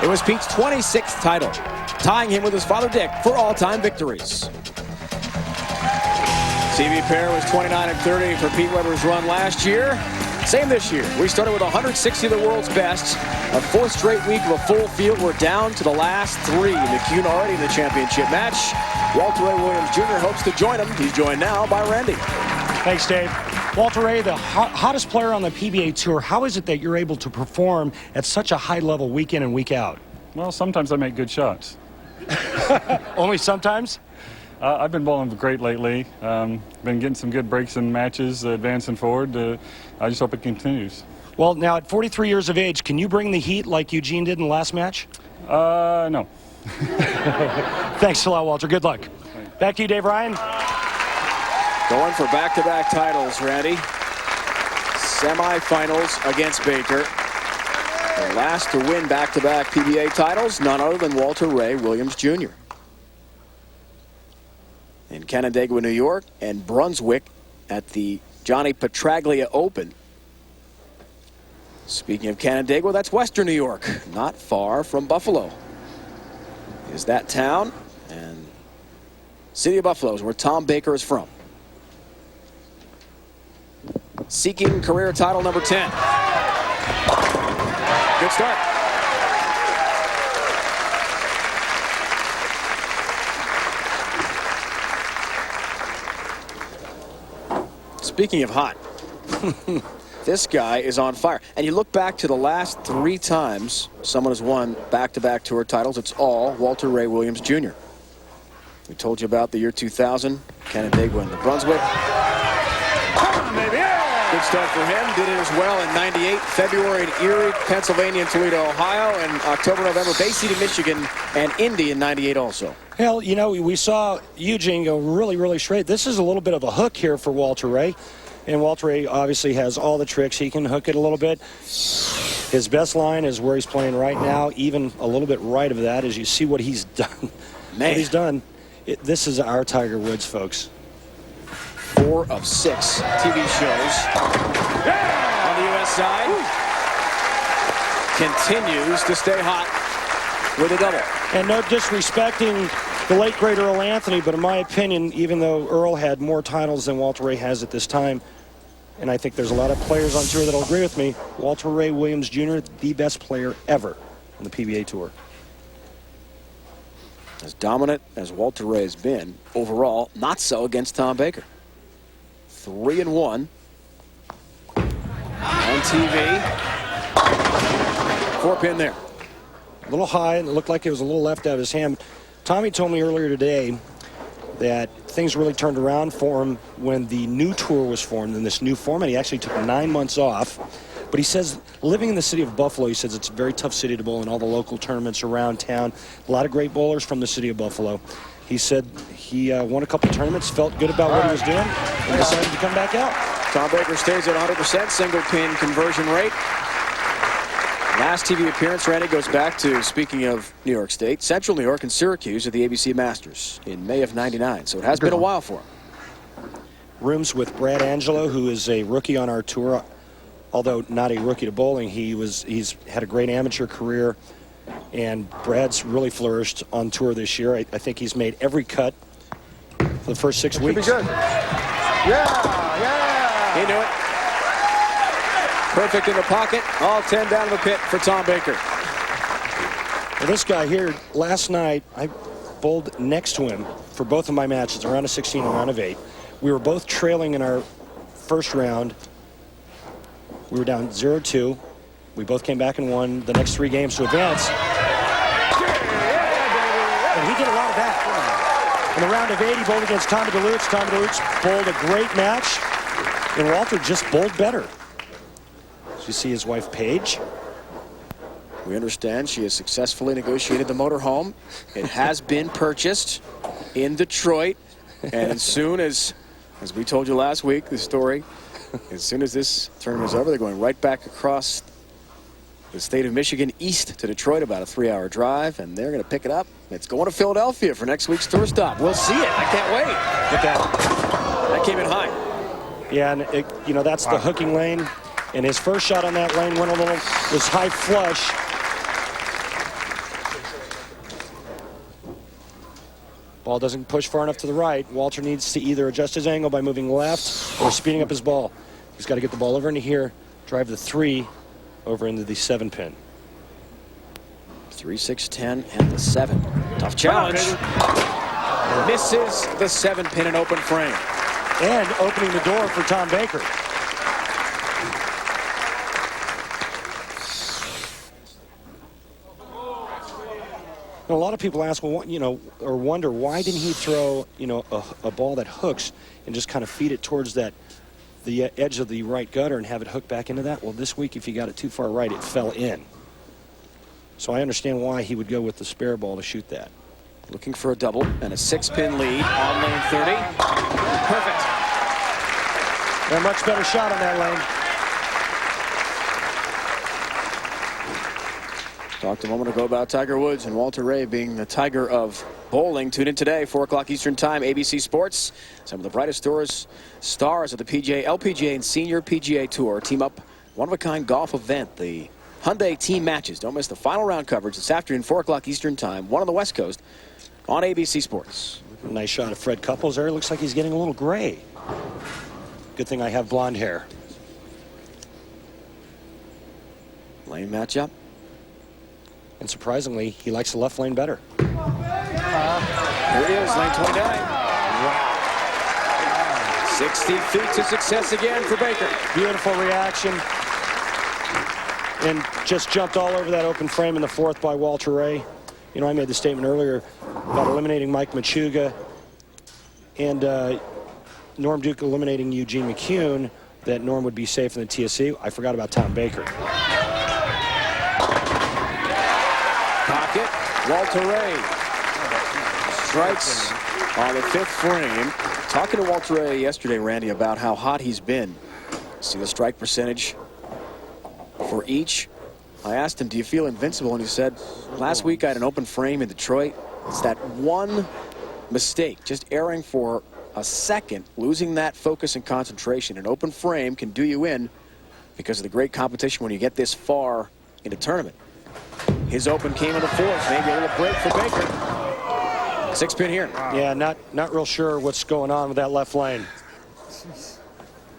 It was Pete's 26th title, tying him with his father Dick for all-time victories. TV pair was 29-30 for Pete Weber's run last year. Same this year. We started with 160 of the world's best. A fourth straight week of a full field. We're down to the last three. McCune already in the championship match. Walter Ray Williams Jr. hopes to join him. He's joined now by Randy. Thanks, Dave. Walter Ray, the hottest player on the PBA Tour. How is it that you're able to perform at such a high level week in and week out? Well, sometimes I make good shots. Only sometimes? I've been bowling great lately. Been getting some good breaks in matches, advancing forward. I just hope it continues. Well, now at 43 years of age, can you bring the heat like Eugene did in the last match? No. Thanks a lot, Walter. Good luck. Back to you, Dave Ryan. Going for back-to-back titles, Randy. Semifinals against Baker. The last to win back-to-back PBA titles, none other than Walter Ray Williams Jr. In Canandaigua, New York, and Brunswick at the Johnny Petraglia Open. Speaking of Canandaigua, that's Western New York, not far from Buffalo. Is that town, and city of Buffalo is where Tom Baker is from. Seeking career title number 10. Good start. Speaking of hot, this guy is on fire. And you look back to the last 3 times someone has won back-to-back tour titles, it's all Walter Ray Williams Jr. We told you about the year 2000, Canandaigua and New Brunswick. Good start for him. Did it as well in 98, February in Erie, Pennsylvania, and Toledo, Ohio, and October, November, Bay City, Michigan, and Indy in 98 also. Hell, you know, we saw Eugene go really, really straight. This is a little bit of a hook here for Walter Ray. And Walter Ray obviously has all the tricks. He can hook it a little bit. His best line is where he's playing right now, even a little bit right of that, as you see what he's done. Man. What he's done. This is our Tiger Woods, folks. 4 of 6 TV shows on the U.S. side. Continues to stay hot with a double. And no disrespecting the late, great Earl Anthony, but in my opinion, even though Earl had more titles than Walter Ray has at this time, and I think there's a lot of players on tour that will agree with me, Walter Ray Williams Jr., the best player ever on the PBA Tour. As dominant as Walter Ray has been, overall, not so against Tom Baker. 3-1 on TV. 4-pin there. A little high, and it looked like it was a little left out of his hand. Tommy told me earlier today that things really turned around for him when the new tour was formed in this new format. He actually took 9 months off. But he says, living in the city of Buffalo, he says it's a very tough city to bowl in all the local tournaments around town. A lot of great bowlers from the city of Buffalo. He said he won a couple tournaments, felt good about what he was doing, and decided to come back out. Tom Baker stays at 100% single pin conversion rate. Last TV appearance, Randy, goes back to, speaking of New York State, Central New York and Syracuse at the ABC Masters in May of '99. So it has been a while for him. Rooms with Brad Angelo, who is a rookie on our tour, although not a rookie to bowling. He's had a great amateur career, and Brad's really flourished on tour this year. I think he's made every cut for the first 6 weeks. Should be good. Yeah. He knew it. Perfect in the pocket. All 10 down the pit for Tom Baker. Well, this guy here, last night, I bowled next to him for both of my matches, a round of 16 and a round of 8. We were both trailing in our first round. We were down 0-2. We both came back and won the next 3 games to advance. And he did a lot of that. In the round of 8, he bowled against Tommy DeLuce. Tommy DeLuce bowled a great match, and Walter just bowled better. You see his wife, Paige. We understand she has successfully negotiated the motorhome. It has been purchased in Detroit. And as soon as we told you last week, the story, as soon as this tournament is over, they're going right back across the state of Michigan east to Detroit, about a 3-hour drive, and they're going to pick it up. It's going to Philadelphia for next week's tour stop. We'll see it. I can't wait. Look at That came in high. Yeah, and that's the hooking lane, and his first shot on that lane went a little, was high flush. Ball doesn't push far enough to the right. Walter needs to either adjust his angle by moving left or speeding up his ball. He's got to get the ball over into here, drive the 3 over into the 7-pin. 3, 6, 10, and the 7. Tough challenge. Misses the 7-pin and open frame. And opening the door for Tom Baker. A lot of people ask, well, or wonder why didn't he throw, a ball that hooks and just kind of feed it towards the edge of the right gutter and have it hook back into that? Well, this week, if he got it too far right, it fell in. So I understand why he would go with the spare ball to shoot that. Looking for a double and a 6-pin lead on lane 30. Perfect. A much better shot on that lane. Talked a moment ago about Tiger Woods and Walter Ray being the Tiger of bowling. Tune in today, 4 o'clock Eastern Time, ABC Sports. Some of the brightest stars of the PGA, LPGA, and Senior PGA Tour team up one-of-a-kind golf event. The Hyundai team matches. Don't miss the final round coverage this afternoon, 4 o'clock Eastern Time, 1 on the West Coast on ABC Sports. Nice shot of Fred Couples there. Looks like he's getting a little gray. Good thing I have blonde hair. Lane matchup. And surprisingly, he likes the left lane better. Here it is, lane 29. Wow. 60 feet to success again for Baker. Beautiful reaction. And just jumped all over that open frame in the 4th by Walter Ray. I made the statement earlier about eliminating Mike Machuga and Norm Duke eliminating Eugene McCune, that Norm would be safe in the TSC. I forgot about Tom Baker. Pocket, Walter Ray strikes on the 5th frame. Talking to Walter Ray yesterday, Randy, about how hot he's been. See the strike percentage for each. I asked him, do you feel invincible? And he said, last week I had an open frame in Detroit. It's that one mistake, just erring for a second, losing that focus and concentration. An open frame can do you in because of the great competition when you get this far in a tournament. His open came in the 4th, maybe a little break for Baker. 6-pin here. Yeah, not real sure what's going on with that left lane.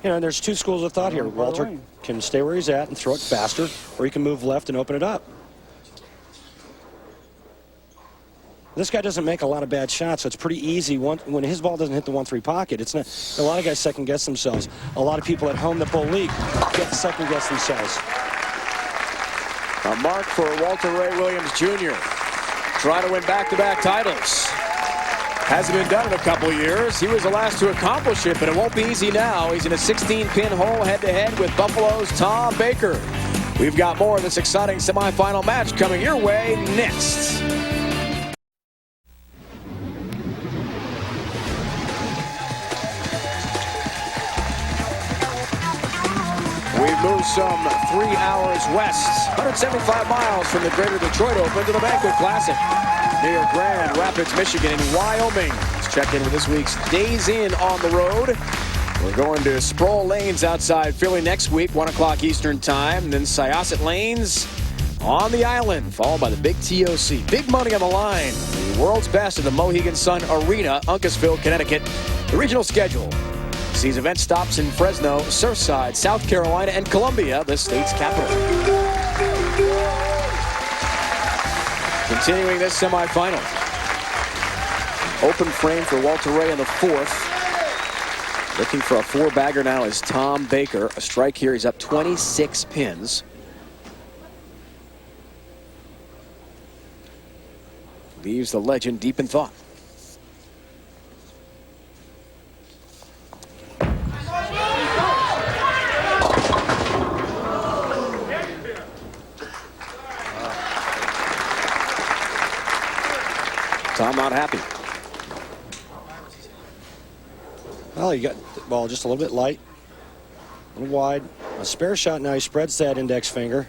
There's 2 schools of thought here. Walter can stay where he's at and throw it faster, or he can move left and open it up. This guy doesn't make a lot of bad shots, so it's pretty easy. When his ball doesn't hit the 1-3 pocket, it's not. A lot of guys second-guess themselves. A lot of people at home that bowl league second-guess themselves. A mark for Walter Ray Williams Jr. Trying to win back-to-back titles. Hasn't been done in a couple years. He was the last to accomplish it, but it won't be easy now. He's in a 16-pin hole head-to-head with Buffalo's Tom Baker. We've got more of this exciting semifinal match coming your way next. We've moved some 3 hours west, 175 miles from the Greater Detroit Open to the Banquet Classic near Grand Rapids, Michigan in Wyoming. Let's check in with this week's Days In on the road. We're going to Sproul Lanes outside Philly next week, 1 o'clock Eastern Time. Then Syosset Lanes on the island, followed by the Big TOC. Big money on the line. The world's best at the Mohegan Sun Arena, Uncasville, Connecticut. The regional schedule sees event stops in Fresno, Surfside, South Carolina, and Columbia, the state's capital. Continuing this semifinal. Open frame for Walter Ray in the 4th. Looking for a 4-bagger now is Tom Baker. A strike here. He's up 26 pins. Leaves the legend deep in thought. Tom not happy. Well, you got the ball just a little bit light, a little wide. A spare shot now. He spreads that index finger.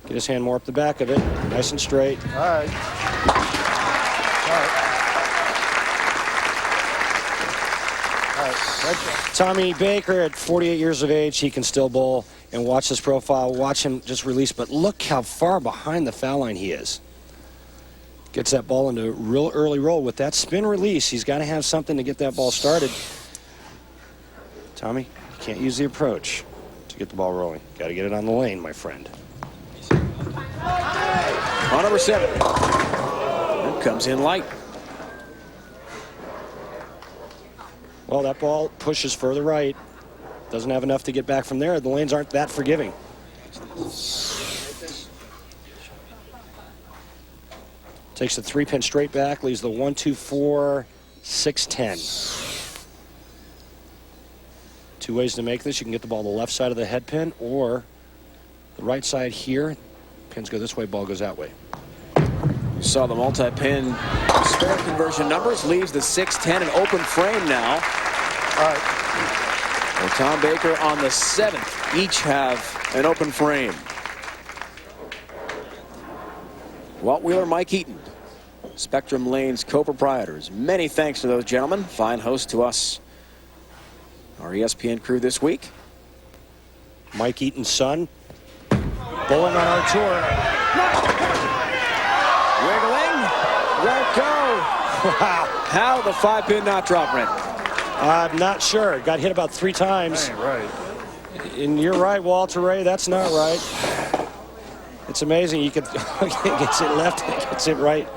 Get his hand more up the back of it. Nice and straight. All right. Tommy Baker, at 48 years of age, he can still bowl. And watch this profile. Watch him just release. But look how far behind the foul line he is. Gets that ball into a real early roll. With that spin release, he's got to have something to get that ball started. Tommy, you can't use the approach to get the ball rolling. Got to get it on the lane, my friend. On number 7. That comes in light. Well, that ball pushes further right. Doesn't have enough to get back from there. The lanes aren't that forgiving. Takes the 3-pin straight back, leaves the 1, 2, 4, 6, 10. 2 ways to make this. You can get the ball to the left side of the head pin or the right side here. Pins go this way, ball goes that way. You saw the multi-pin spare conversion numbers. Leaves the 6-10 an open frame now. All right. Well, Tom Baker on the 7th. Each have an open frame. Walt Wheeler, Mike Eaton, Spectrum Lanes co-proprietors. Many thanks to those gentlemen. Fine host to us, our ESPN crew this week. Mike Eaton's son, bowling on our tour. Wiggling, won't go. Wow. How the 5-pin not drop, Brent? I'm not sure. Got hit about 3 times. That ain't right. And you're right, Walter Ray. That's not right. It's amazing. You could gets it left, gets it right.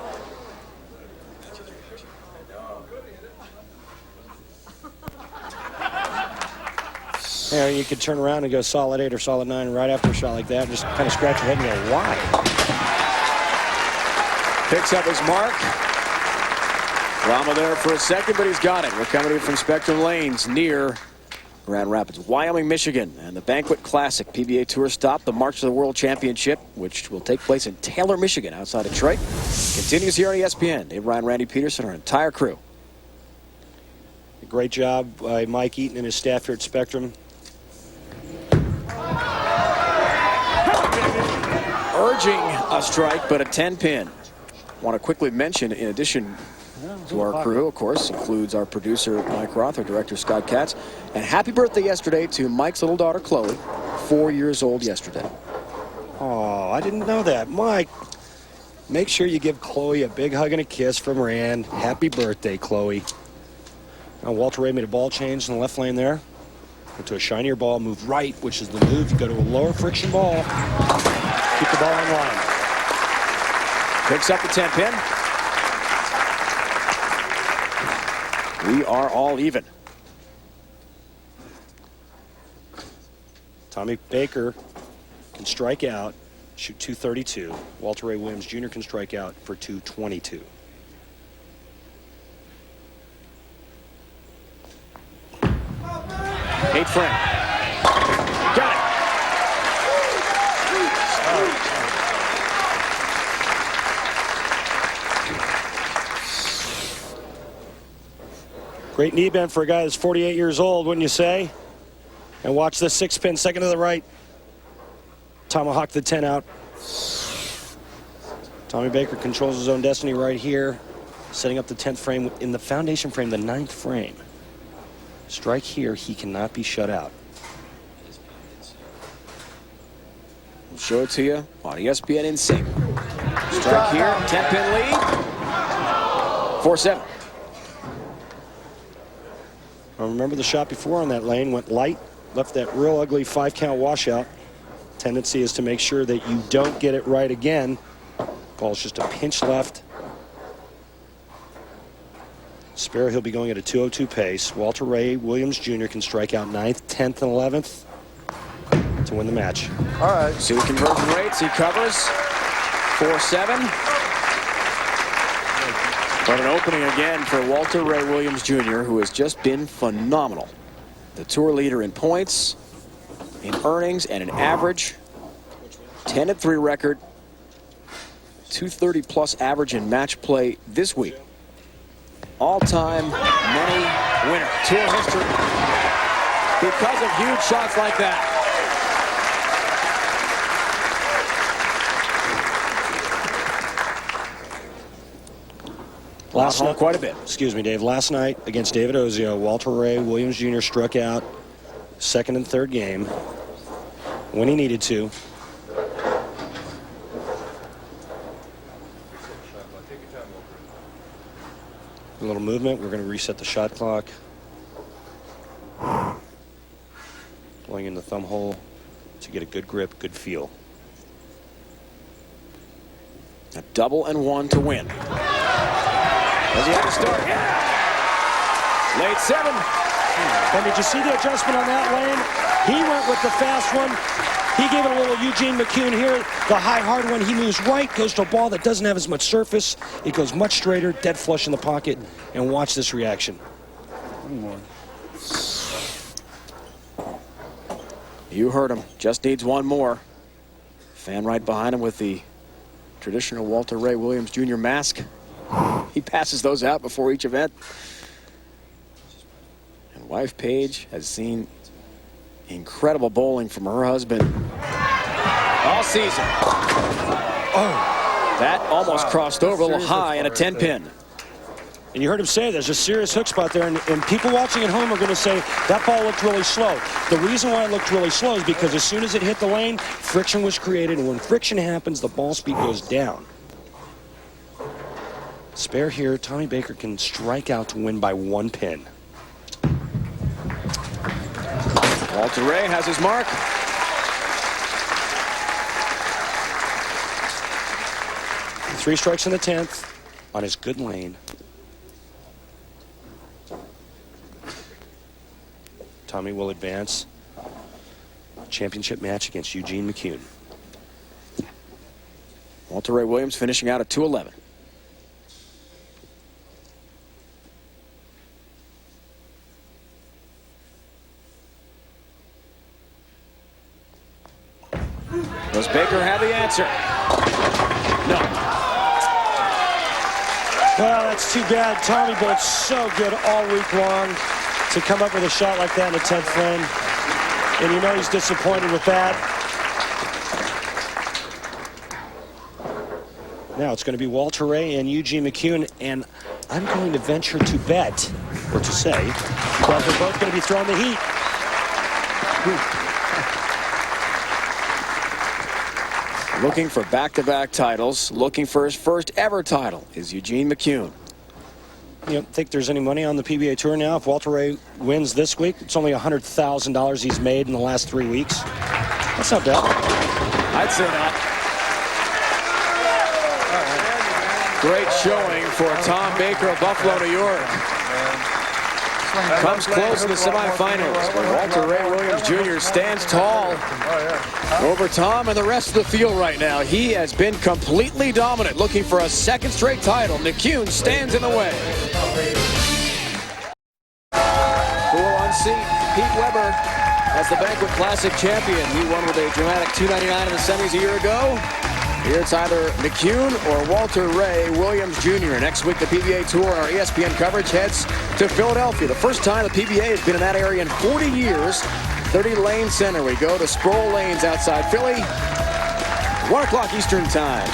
Yeah, you could turn around and go solid 8 or solid 9 right after a shot like that. Just kind of scratch your head and go, why? Picks up his mark. Drama there for a second, but he's got it. We're coming in from Spectrum Lanes near Grand Rapids, Wyoming, Michigan, and the Banquet Classic PBA Tour stop, the March to the World Championship, which will take place in Taylor, Michigan, outside Detroit, continues here on ESPN. Dave Ryan, Randy Peterson, our entire crew. Great job by Mike Eaton and his staff here at Spectrum. Urging a strike, but a 10-pin. Want to quickly mention, in addition to our crew, of course, includes our producer, Mike Roth, our director, Scott Katz. And happy birthday yesterday to Mike's little daughter, Chloe, 4 years old yesterday. Oh, I didn't know that. Mike, make sure you give Chloe a big hug and a kiss from Rand. Happy birthday, Chloe. Now, Walter Ray made a ball change in the left lane there. Went to a shinier ball, moved right, which is the move. You go to a lower friction ball. Keep the ball on line. Picks up the 10-pin. We are all even. Tommy Baker can strike out, shoot 232. Walter Ray Williams Jr. can strike out for 222. Eight frame. Got it. Great knee bend for a guy that's 48 years old, wouldn't you say? And watch this 6-pin, second to the right. Tomahawk the 10 out. Tommy Baker controls his own destiny right here, setting up the 10th frame in the foundation frame, the 9th frame. Strike here, he cannot be shut out. We'll show it to you on ESPN in sync. Strike here, 10-pin lead. 4-7. Remember the shot before on that lane, went light, left that real ugly 5-count washout. Tendency is to make sure that you don't get it right again. Ball's just a pinch left. Spare, he'll be going at a 202 pace. Walter Ray Williams Jr. can strike out 9th, 10th, and 11th to win the match. All right. See the conversion rates. He covers 4-7. But an opening again for Walter Ray Williams Jr., who has just been phenomenal. The tour leader in points, in earnings, and in average. 10-3 record. 230-plus average in match play this week. All-time money winner. Tour history. Because of huge shots like that. Last night, quite a bit. Excuse me, Dave. Last night against David Ozio, Walter Ray Williams Jr. struck out second and third game when he needed to. A little movement. We're going to reset the shot clock. Pulling in the thumb hole to get a good grip, good feel. A double and one to win. Does he have to start? Late 7. And did you see the adjustment on that lane? He went with the fast one. He gave it a little Eugene McCune here. The high, hard one, he moves right, goes to a ball that doesn't have as much surface. It goes much straighter, dead flush in the pocket. And watch this reaction. One more. You heard him. Just needs one more. Fan right behind him with the traditional Walter Ray Williams Jr. mask. He passes those out before each event. And wife Paige has seen incredible bowling from her husband all season. Oh, that almost crossed over a little high and a 10-pin. And you heard him say there's a serious hook spot there, and people watching at home are going to say that ball looked really slow. The reason why it looked really slow is because as soon as it hit the lane, friction was created, and when friction happens, the ball speed goes down. Spare here, Tommy Baker can strike out to win by 1 pin. Walter Ray has his mark. Three strikes in the 10th on his good lane. Tommy will advance. Championship match against Eugene McCune. Walter Ray Williams finishing out at 211. Does Baker have the answer? No. Well, that's too bad. Tommy bowled so good all week long to come up with a shot like that in the 10th frame. And you know he's disappointed with that. Now it's going to be Walter Ray and Eugene McCune, and I'm going to venture to bet, or to say, that they're both going to be throwing the heat. Looking for back-to-back titles, looking for his first ever title is Eugene McCune. You don't think there's any money on the PBA Tour now? If Walter Ray wins this week, it's only $100,000 he's made in the last 3 weeks. That's not bad. I'd say not. Great showing for Tom Baker of Buffalo, New York. Comes close in the semifinals. Walter Ray Williams Jr. stands tall over Tom and the rest of the field right now. He has been completely dominant, looking for a second straight title. McCune stands in the way. Who will unseat Pete Weber as the Banquet Classic champion? He won with a dramatic $299 in the semis a year ago. Here it's either McCune or Walter Ray Williams Jr. Next week, the PBA Tour and our ESPN coverage heads to Philadelphia. The first time the PBA has been in that area in 40 years. 30 Lane Center. We go to Sproul Lanes outside Philly. 1 o'clock Eastern time.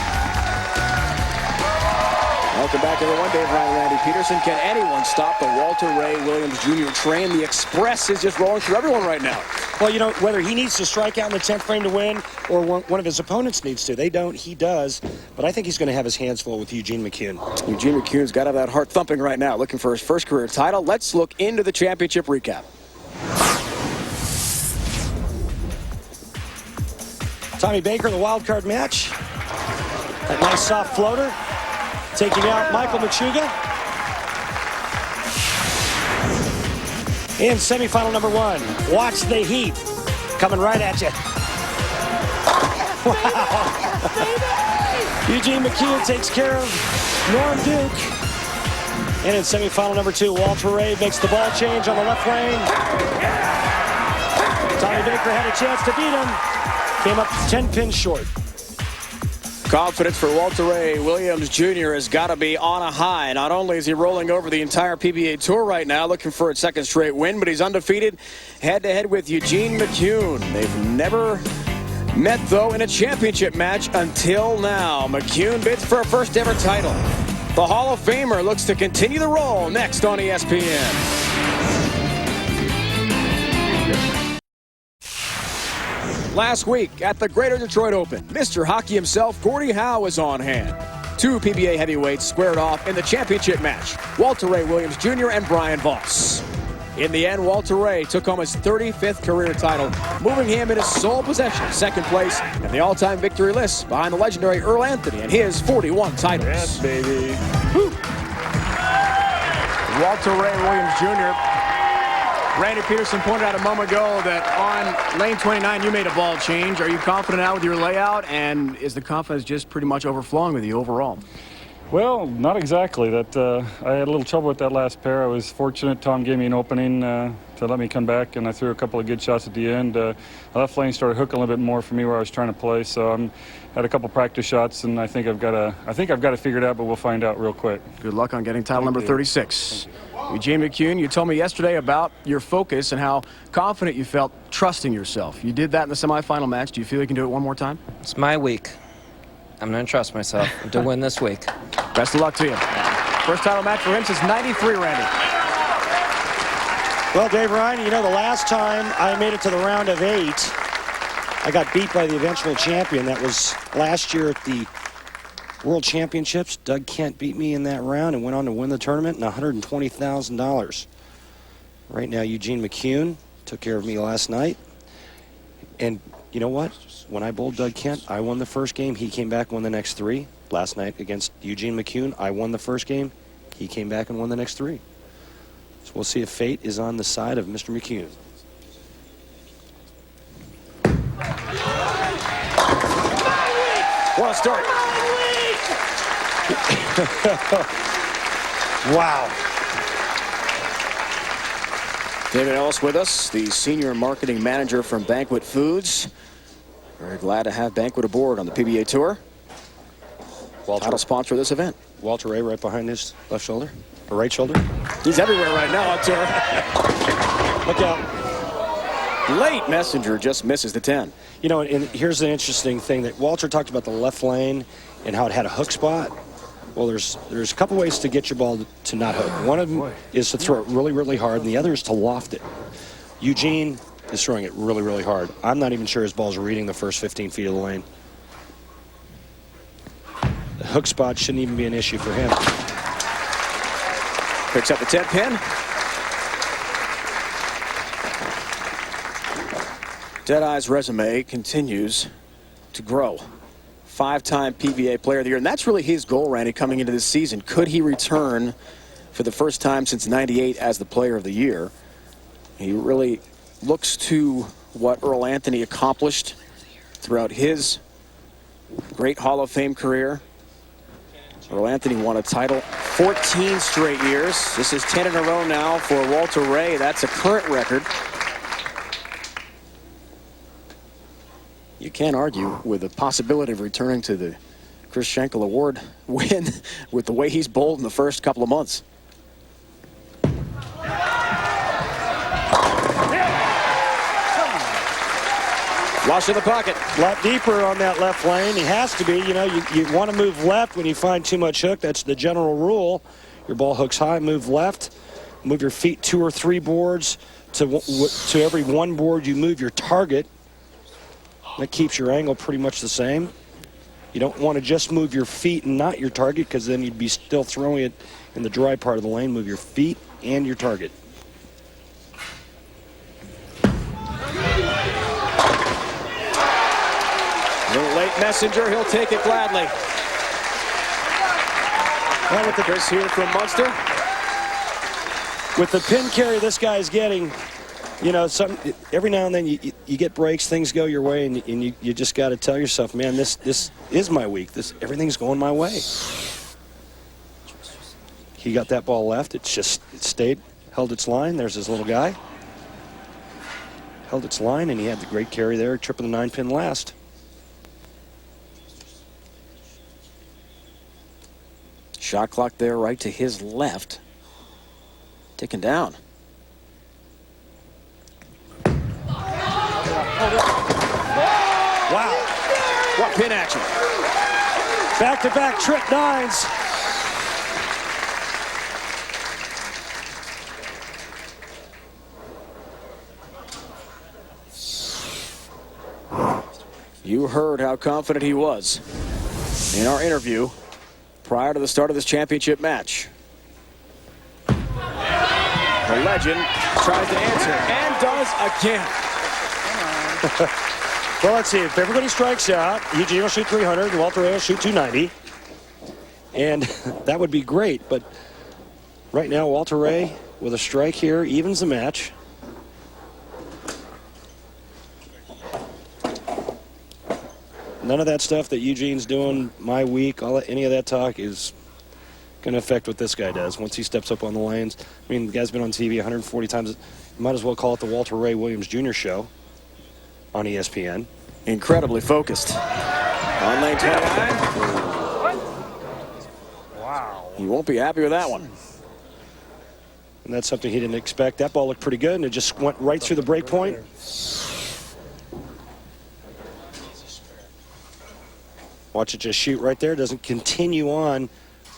Welcome back, everyone. Dave Ryan, Randy Peterson. Can anyone stop the Walter Ray Williams Jr. train? The Express is just rolling through everyone right now. Well, you know, whether he needs to strike out in the 10th frame to win or one of his opponents needs to. They don't, he does. But I think he's going to have his hands full with Eugene McCune. Eugene McCune's got to have that heart thumping right now, looking for his first career title. Let's look into the championship recap. Tommy Baker, the wild card match. That nice soft floater. Taking out Michael Machuga. In semifinal number 1. Watch the heat. Coming right at you. Wow. Eugene McCune takes care of Norm Duke. And in semifinal number 2, Walter Ray makes the ball change on the left lane. Tommy Baker had a chance to beat him. Came up 10 pins short. Confidence for Walter Ray Williams Jr. has got to be on a high. Not only is he rolling over the entire PBA Tour right now, looking for a second straight win, but he's undefeated head-to-head with Eugene McCune. They've never met, though, in a championship match until now. McCune bids for a first-ever title. The Hall of Famer looks to continue the roll next on ESPN. Last week at the Greater Detroit Open, Mr. Hockey himself, Gordie Howe, was on hand. Two PBA heavyweights squared off in the championship match, Walter Ray Williams Jr. and Brian Voss. In the end, Walter Ray took home his 35th career title, moving him in his sole possession, second place in the all-time victory list behind the legendary Earl Anthony and his 41 titles. Yes, baby. Woo. Walter Ray Williams Jr. Randy Peterson pointed out a moment ago that on lane 29 you made a ball change. Are you confident now with your layout, and is the confidence just pretty much overflowing with you overall? Well, not exactly. I had a little trouble with that last pair. I was fortunate. Tom gave me an opening to let me come back, and I threw a couple of good shots at the end. The left lane started hooking a little bit more for me where I was trying to play, so I had a couple practice shots, and I think I've got to figure it out, but we'll find out real quick. Good luck on getting title number 36. Eugene McCune, you told me yesterday about your focus and how confident you felt trusting yourself. You did that in the semifinal match. Do you feel you can do it one more time? It's my week. I'm going to trust myself to win this week. Best of luck to you. First title match for him since '93, Randy. Well, Dave Ryan, you know, the last time I made it to the round of 8, I got beat by the eventual champion. That was last year at the World Championships. Doug Kent beat me in that round and went on to win the tournament and $120,000. Right now, Eugene McCune took care of me last night. And you know what? When I bowled Doug Kent, I won the first game. He came back and won the next 3. Last night against Eugene McCune, I won the first game. He came back and won the next 3. So we'll see if fate is on the side of Mr. McCune. What a start. Wow. David Ellis with us, the senior marketing manager from Banquet Foods. Very glad to have Banquet aboard on the PBA Tour. Title sponsor of this event. Walter Ray right behind his left shoulder, or right shoulder. He's everywhere right now on tour. Look out. Late Messenger just misses the 10. You know, and here's the interesting thing that Walter talked about the left lane and how it had a hook spot. Well, there's a couple ways to get your ball to not hook. One of them is to throw it really, really hard, and the other is to loft it. Eugene is throwing it really, really hard. I'm not even sure his ball's reading the first 15 feet of the lane. The hook spot shouldn't even be an issue for him. Picks up the 10 pin. Deadeye's resume continues to grow. 5-time PBA Player of the Year, and that's really his goal, Randy, coming into this season. Could he return for the first time since '98 as the Player of the Year? He really looks to what Earl Anthony accomplished throughout his great Hall of Fame career. Earl Anthony won a title 14 straight years. This is 10 in a row now for Walter Ray. That's a current record. You can't argue with the possibility of returning to the Chris Schenkel Award win with the way he's bowled in the first couple of months. Flush in the pocket. A lot deeper on that left lane. He has to be. You know, you want to move left when you find too much hook. That's the general rule. Your ball hooks high, move left. Move your feet 2 or 3 boards. To every 1 board, you move your target. That keeps your angle pretty much the same. You don't want to just move your feet and not your target, because then you'd be still throwing it in the dry part of the lane. Move your feet and your target. Little late Messenger, he'll take it gladly. Well, with the Chris here from Munster. With the pin carry this guy's getting, you know, every now and then you get breaks, things go your way, and you just got to tell yourself, man, this is my week. Everything's going my way. He got that ball left. It stayed, held its line. There's his little guy. Held its line, and he had the great carry there, tripping the 9-pin last. Shot clock there right to his left. Ticking down. Wow. What pin action. Back-to-back trip 9s. You heard how confident he was in our interview prior to the start of this championship match. The legend tries to answer and does again. Well, let's see. If everybody strikes out, Eugene will shoot 300 and Walter Ray will shoot 290. And that would be great. But right now, Walter Ray with a strike here evens the match. None of that stuff that Eugene's doing, my week, any of that talk is going to affect what this guy does once he steps up on the lanes. I mean, the guy's been on TV 140 times. You might as well call it the Walter Ray Williams Jr. show on ESPN. Incredibly focused. On lane 29. Wow. He won't be happy with that one. And that's something he didn't expect. That ball looked pretty good, and it just went right through the break point. Watch it just shoot right there. Doesn't continue on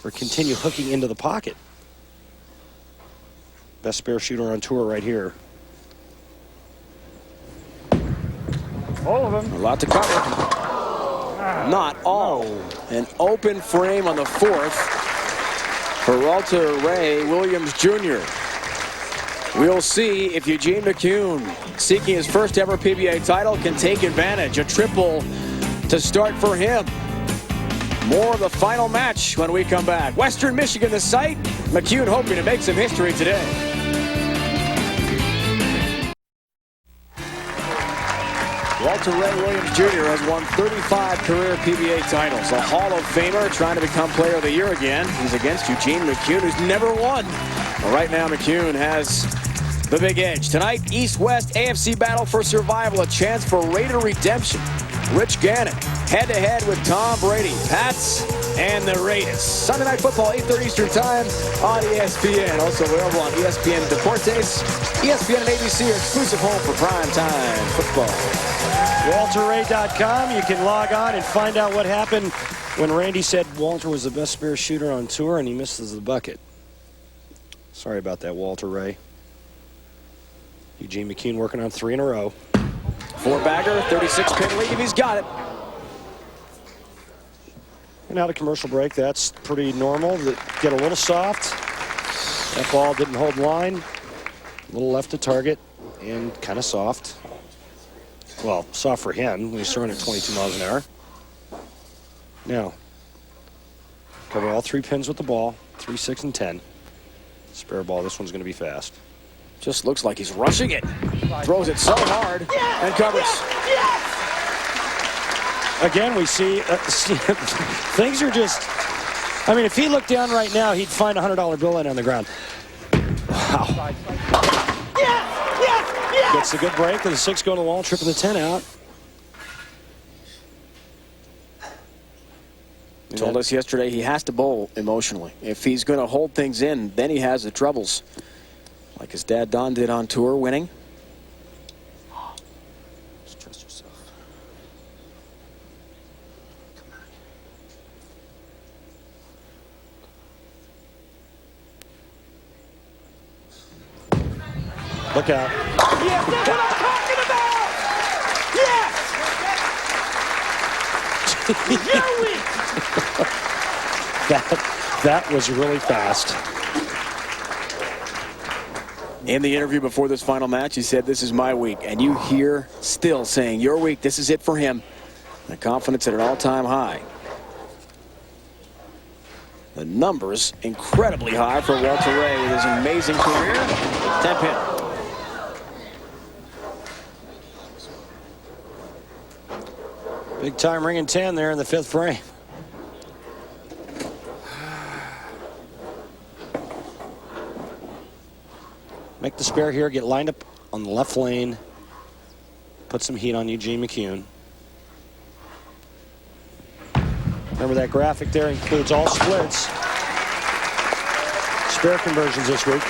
or continue hooking into the pocket. Best spare shooter on tour right here. All of them. A lot to cover. Not all. An open frame on the fourth for Walter Ray Williams Jr. We'll see if Eugene McCune, seeking his first ever PBA title, can take advantage. A triple to start for him. More of the final match when we come back. Western Michigan, the site. McCune hoping to make some history today. Walter Ray Williams Jr. has won 35 career PBA titles. A Hall of Famer trying to become Player of the Year again. He's against Eugene McCune, who's never won. Well, right now, McCune has the big edge. Tonight, East-West AFC battle for survival. A chance for Raider redemption. Rich Gannon head-to-head with Tom Brady. Pats and the Raiders. Sunday Night Football, 8:30 Eastern Time on ESPN. Also available on ESPN Deportes. ESPN and ABC are exclusive home for primetime football. WalterRay.com. You can log on and find out what happened when Randy said Walter was the best spare shooter on tour and he misses the bucket. Sorry about that, Walter Ray. Eugene McCune working on 3 in a row. Four-bagger, 36-pin lead. He's got it. And now the commercial break. That's pretty normal. Get a little soft. That ball didn't hold line. A little left to target and kind of soft. Well, soft for him. He's throwing at 22 miles an hour. Now, cover all 3 pins with the ball. 3, 6, and 10. Spare ball. This one's going to be fast. Just looks like he's rushing it. Throws it so hard and covers. Again, we see things are just, I mean, if he looked down right now, he'd find a $100 bill laying on the ground. Wow. Gets a good break with the 6 going to the wall, tripping the 10 out. Told us yesterday he has to bowl emotionally. If he's going to hold things in, then he has the troubles. Like his dad Don did on tour, winning. Just trust yourself. Look out. Yes, that's what I'm talking about! Yes! That was really fast. In the interview before this final match, he said, "This is my week." And you hear still saying, "Your week, this is it for him." The confidence at an all-time high. The numbers incredibly high for Walter Ray with his amazing career. 10-pin. Big time ringing 10 there in the 5th frame. Make the spare here, get lined up on the left lane, put some heat on Eugene McCune. Remember that graphic there includes all splits. Spare conversions this week.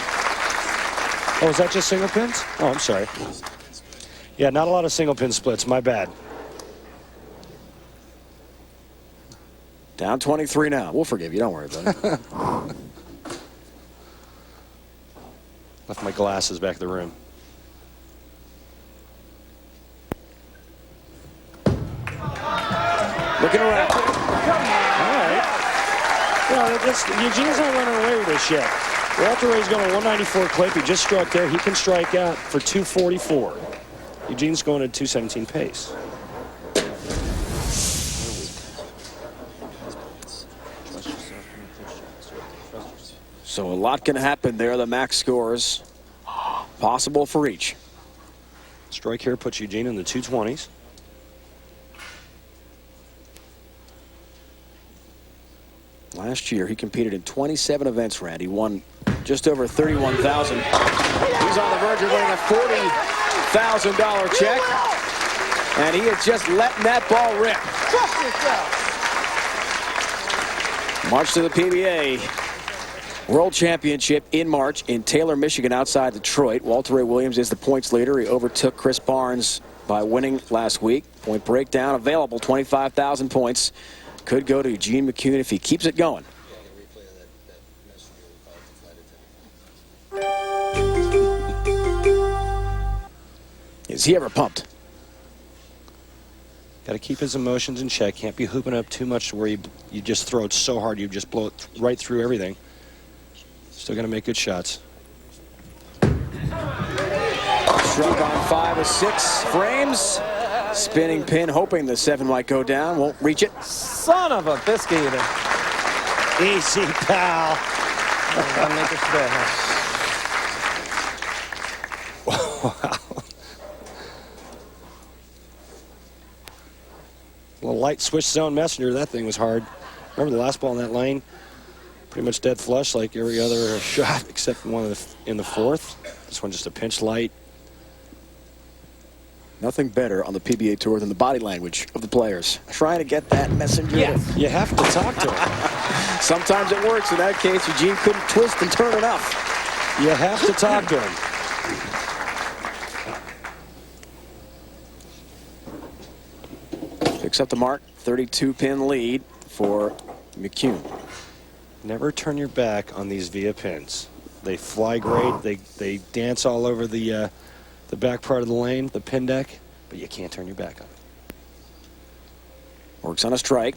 Oh, is that just single pins? Oh, I'm sorry. Yeah, not a lot of single pin splits, my bad. Down 23 now. We'll forgive you. Don't worry about it. Left my glasses back in the room. Looking around. All right. Well, Eugene's not running away with this yet. Walter Ray's going to 194 clip. He just struck there. He can strike out for 244. Eugene's going at 217 pace. So a lot can happen there. The max scores possible for each. Strike here puts Eugene in the 220s. Last year, he competed in 27 events, Randy. Won just over 31,000. He's on the verge of winning a $40,000 check. And he is just letting that ball rip. March to the PBA World Championship in March in Taylor, Michigan, outside Detroit. Walter Ray Williams is the points leader. He overtook Chris Barnes by winning last week. Point breakdown available, 25,000 points. Could go to Eugene McCune if he keeps it going. Is he ever pumped? Got to keep his emotions in check. Can't be hooping up too much to where you just throw it so hard you just blow it right through everything. Still got to make good shots. Struck on 5 of 6 frames. Spinning pin, hoping the 7 might go down. Won't reach it. Son of a biscuit eater. Easy, pal. I'll make it today, huh? Wow. Well, light switch zone messenger. That thing was hard. Remember the last ball in that lane? Pretty much dead flush like every other shot except one in the fourth. This one just a pinch light. Nothing better on the PBA Tour than the body language of the players. Trying to get that messenger. Yeah, you have to talk to him. Sometimes it works. In that case, Eugene couldn't twist and turn enough. You have to talk to him. Picks up the mark. 32-pin lead for McCune. Never turn your back on these via pins. They fly great. They dance all over the back part of the lane, the pin deck, but you can't turn your back on it. Works on a strike.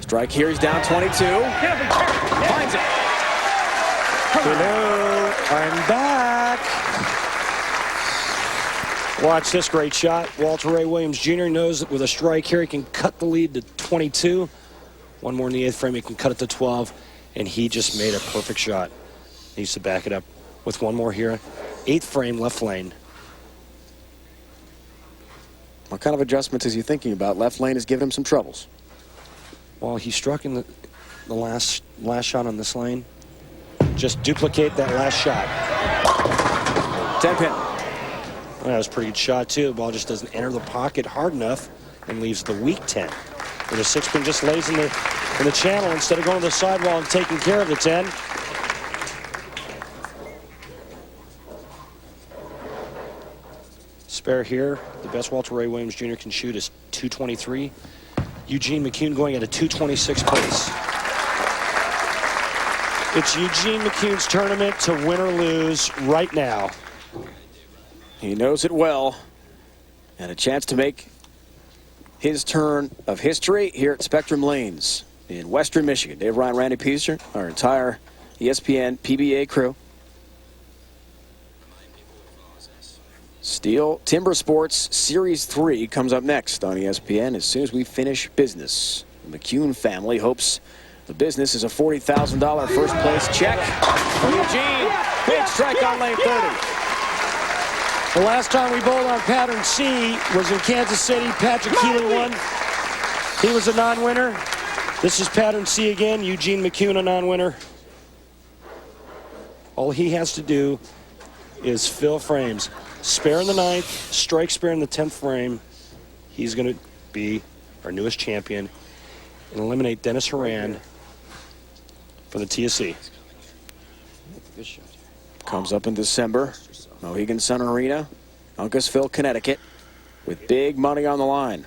Strike here. He's down 22. Finds it. Hello, I'm back. Watch this great shot. Walter Ray Williams Jr. knows that with a strike here, he can cut the lead to 22. One more in the 8th frame, he can cut it to 12, and he just made a perfect shot. Needs to back it up with one more here. 8th frame, left lane. What kind of adjustments is he thinking about? Left lane is giving him some troubles. Well, he struck in the last shot on this lane. Just duplicate that last shot. 10-pin. Well, that was a pretty good shot, too. The ball just doesn't enter the pocket hard enough and leaves the weak 10. Where the 6-pin just lays in the channel instead of going to the sidewall and taking care of the 10. Spare here. The best Walter Ray Williams Jr. can shoot is 223. Eugene McCune going at a 226 pace. It's Eugene McCune's tournament to win or lose right now. He knows it well. And a chance to make his turn of history here at Spectrum Lanes in Western Michigan. Dave Ryan, Randy Pieser, our entire ESPN PBA crew. Steel Timber Sports Series 3 comes up next on ESPN as soon as we finish business. The McCune family hopes the business is a $40,000 first place check for Eugene. Big strike on lane 30. The last time we bowled on pattern C was in Kansas City. Patrick Keeley won. He was a non-winner. This is pattern C again. Eugene McCune, a non-winner. All he has to do is fill frames. Spare in the 9th, strike spare in the 10th frame. He's going to be our newest champion and eliminate Dennis Horan from the TSC. Comes up in December. Mohegan Sun Arena, Uncasville, Connecticut, with big money on the line.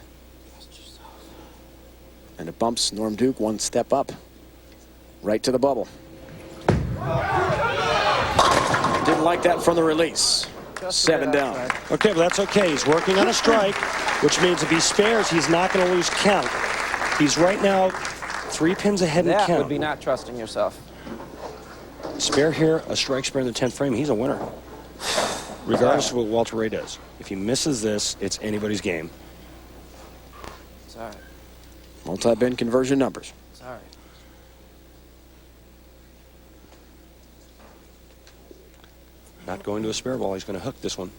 And it bumps Norm Duke one step up, right to the bubble. Didn't like that from the release. 7 down. Okay, but that's okay. He's working on a strike, which means if he spares, he's not going to lose count. He's right now 3 pins ahead in That count. would be not trusting yourself. Spare here, a strike spare in the 10th frame. He's a winner, regardless of what Walter Ray does. If he misses this, it's anybody's game. It's all right. Multi-bin conversion numbers. It's all right. Not going to a spare ball. He's going to hook this one.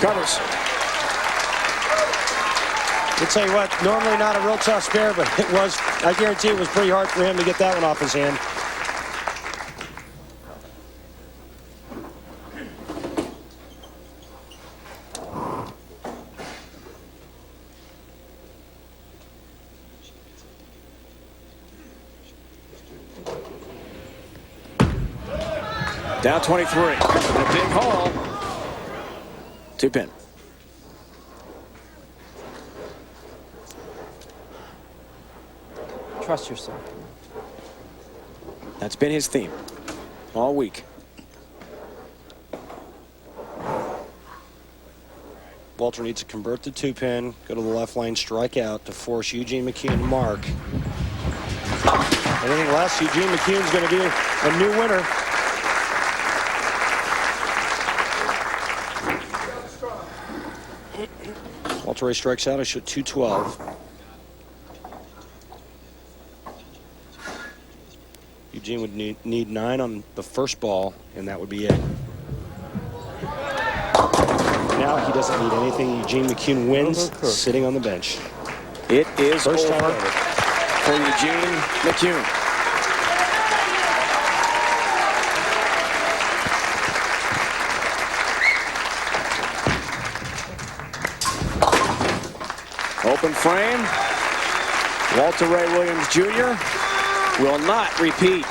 Covers. I'll tell you what, normally not a real tough spare, but it was, I guarantee it was pretty hard for him to get that one off his hand. Down 23. A big hole. 2 pin. Trust yourself. That's been his theme all week. Walter needs to convert the 2-pin, go to the left lane, strike out to force Eugene McCune to mark. Anything less, Eugene McCune's going to be a new winner. Walter Ray strikes out. I shoot 212. Eugene would need 9 on the first ball, and that would be it. Now he doesn't need anything. Eugene McCune wins, sitting on the bench. It is First time over ever. for Eugene McCune. Open frame. Walter Ray Williams Jr. will not repeat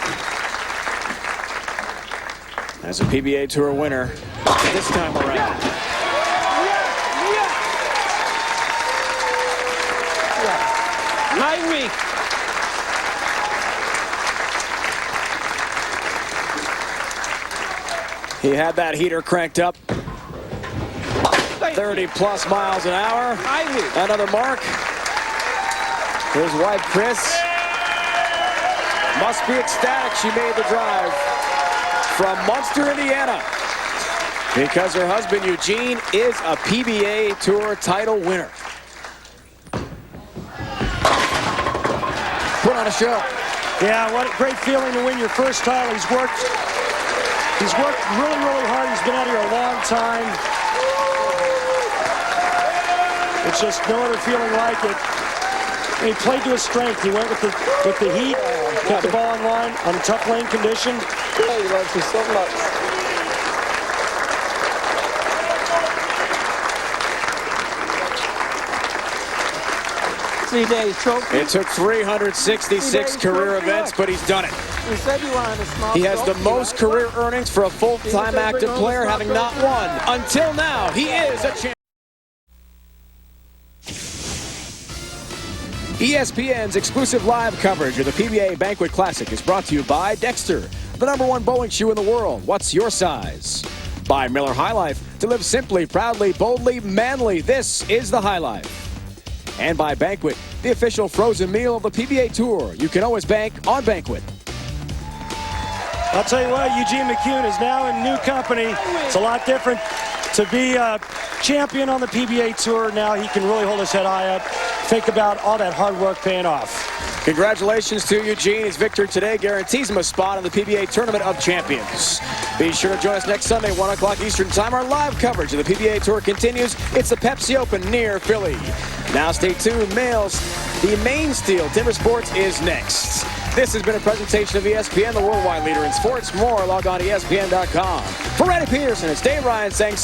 as a PBA Tour winner this time around. My week. He had that heater cranked up 30+ miles an hour. Another mark. His wife Chris must be ecstatic she made the drive from Munster, Indiana, because her husband Eugene is a PBA Tour title winner. Put on a show. Yeah, what a great feeling to win your first title. He's worked really, really hard. He's been out here a long time. It's just no other feeling like it. And he played to his strength. He went with the heat, kept the ball in line on a tough lane condition. Yeah, he loves you so much. It took 366 career events, but he's done it. You said you wanted a small He has the trophy, most right? career earnings for a full-time active player, having not won until now. He is a champion. ESPN's exclusive live coverage of the PBA Banquet Classic is brought to you by Dexter, the #1 bowling shoe in the world. What's your size? By Miller High Life, to live simply, proudly, boldly, manly. This is the High Life. And by Banquet, the official frozen meal of the PBA Tour. You can always bank on Banquet. I'll tell you what, Eugene McCune is now in new company. It's a lot different to be a champion on the PBA Tour. Now he can really hold his head high up. Think about all that hard work paying off. Congratulations to Eugene. His victory today guarantees him a spot in the PBA Tournament of Champions. Be sure to join us next Sunday, 1 o'clock Eastern Time. Our live coverage of the PBA Tour continues. It's the Pepsi Open near Philly. Now stay tuned. Males, the main steel Timber Sports is next. This has been a presentation of ESPN, the worldwide leader in sports. More, log on to ESPN.com. For Randy Peterson, it's Dave Ryan saying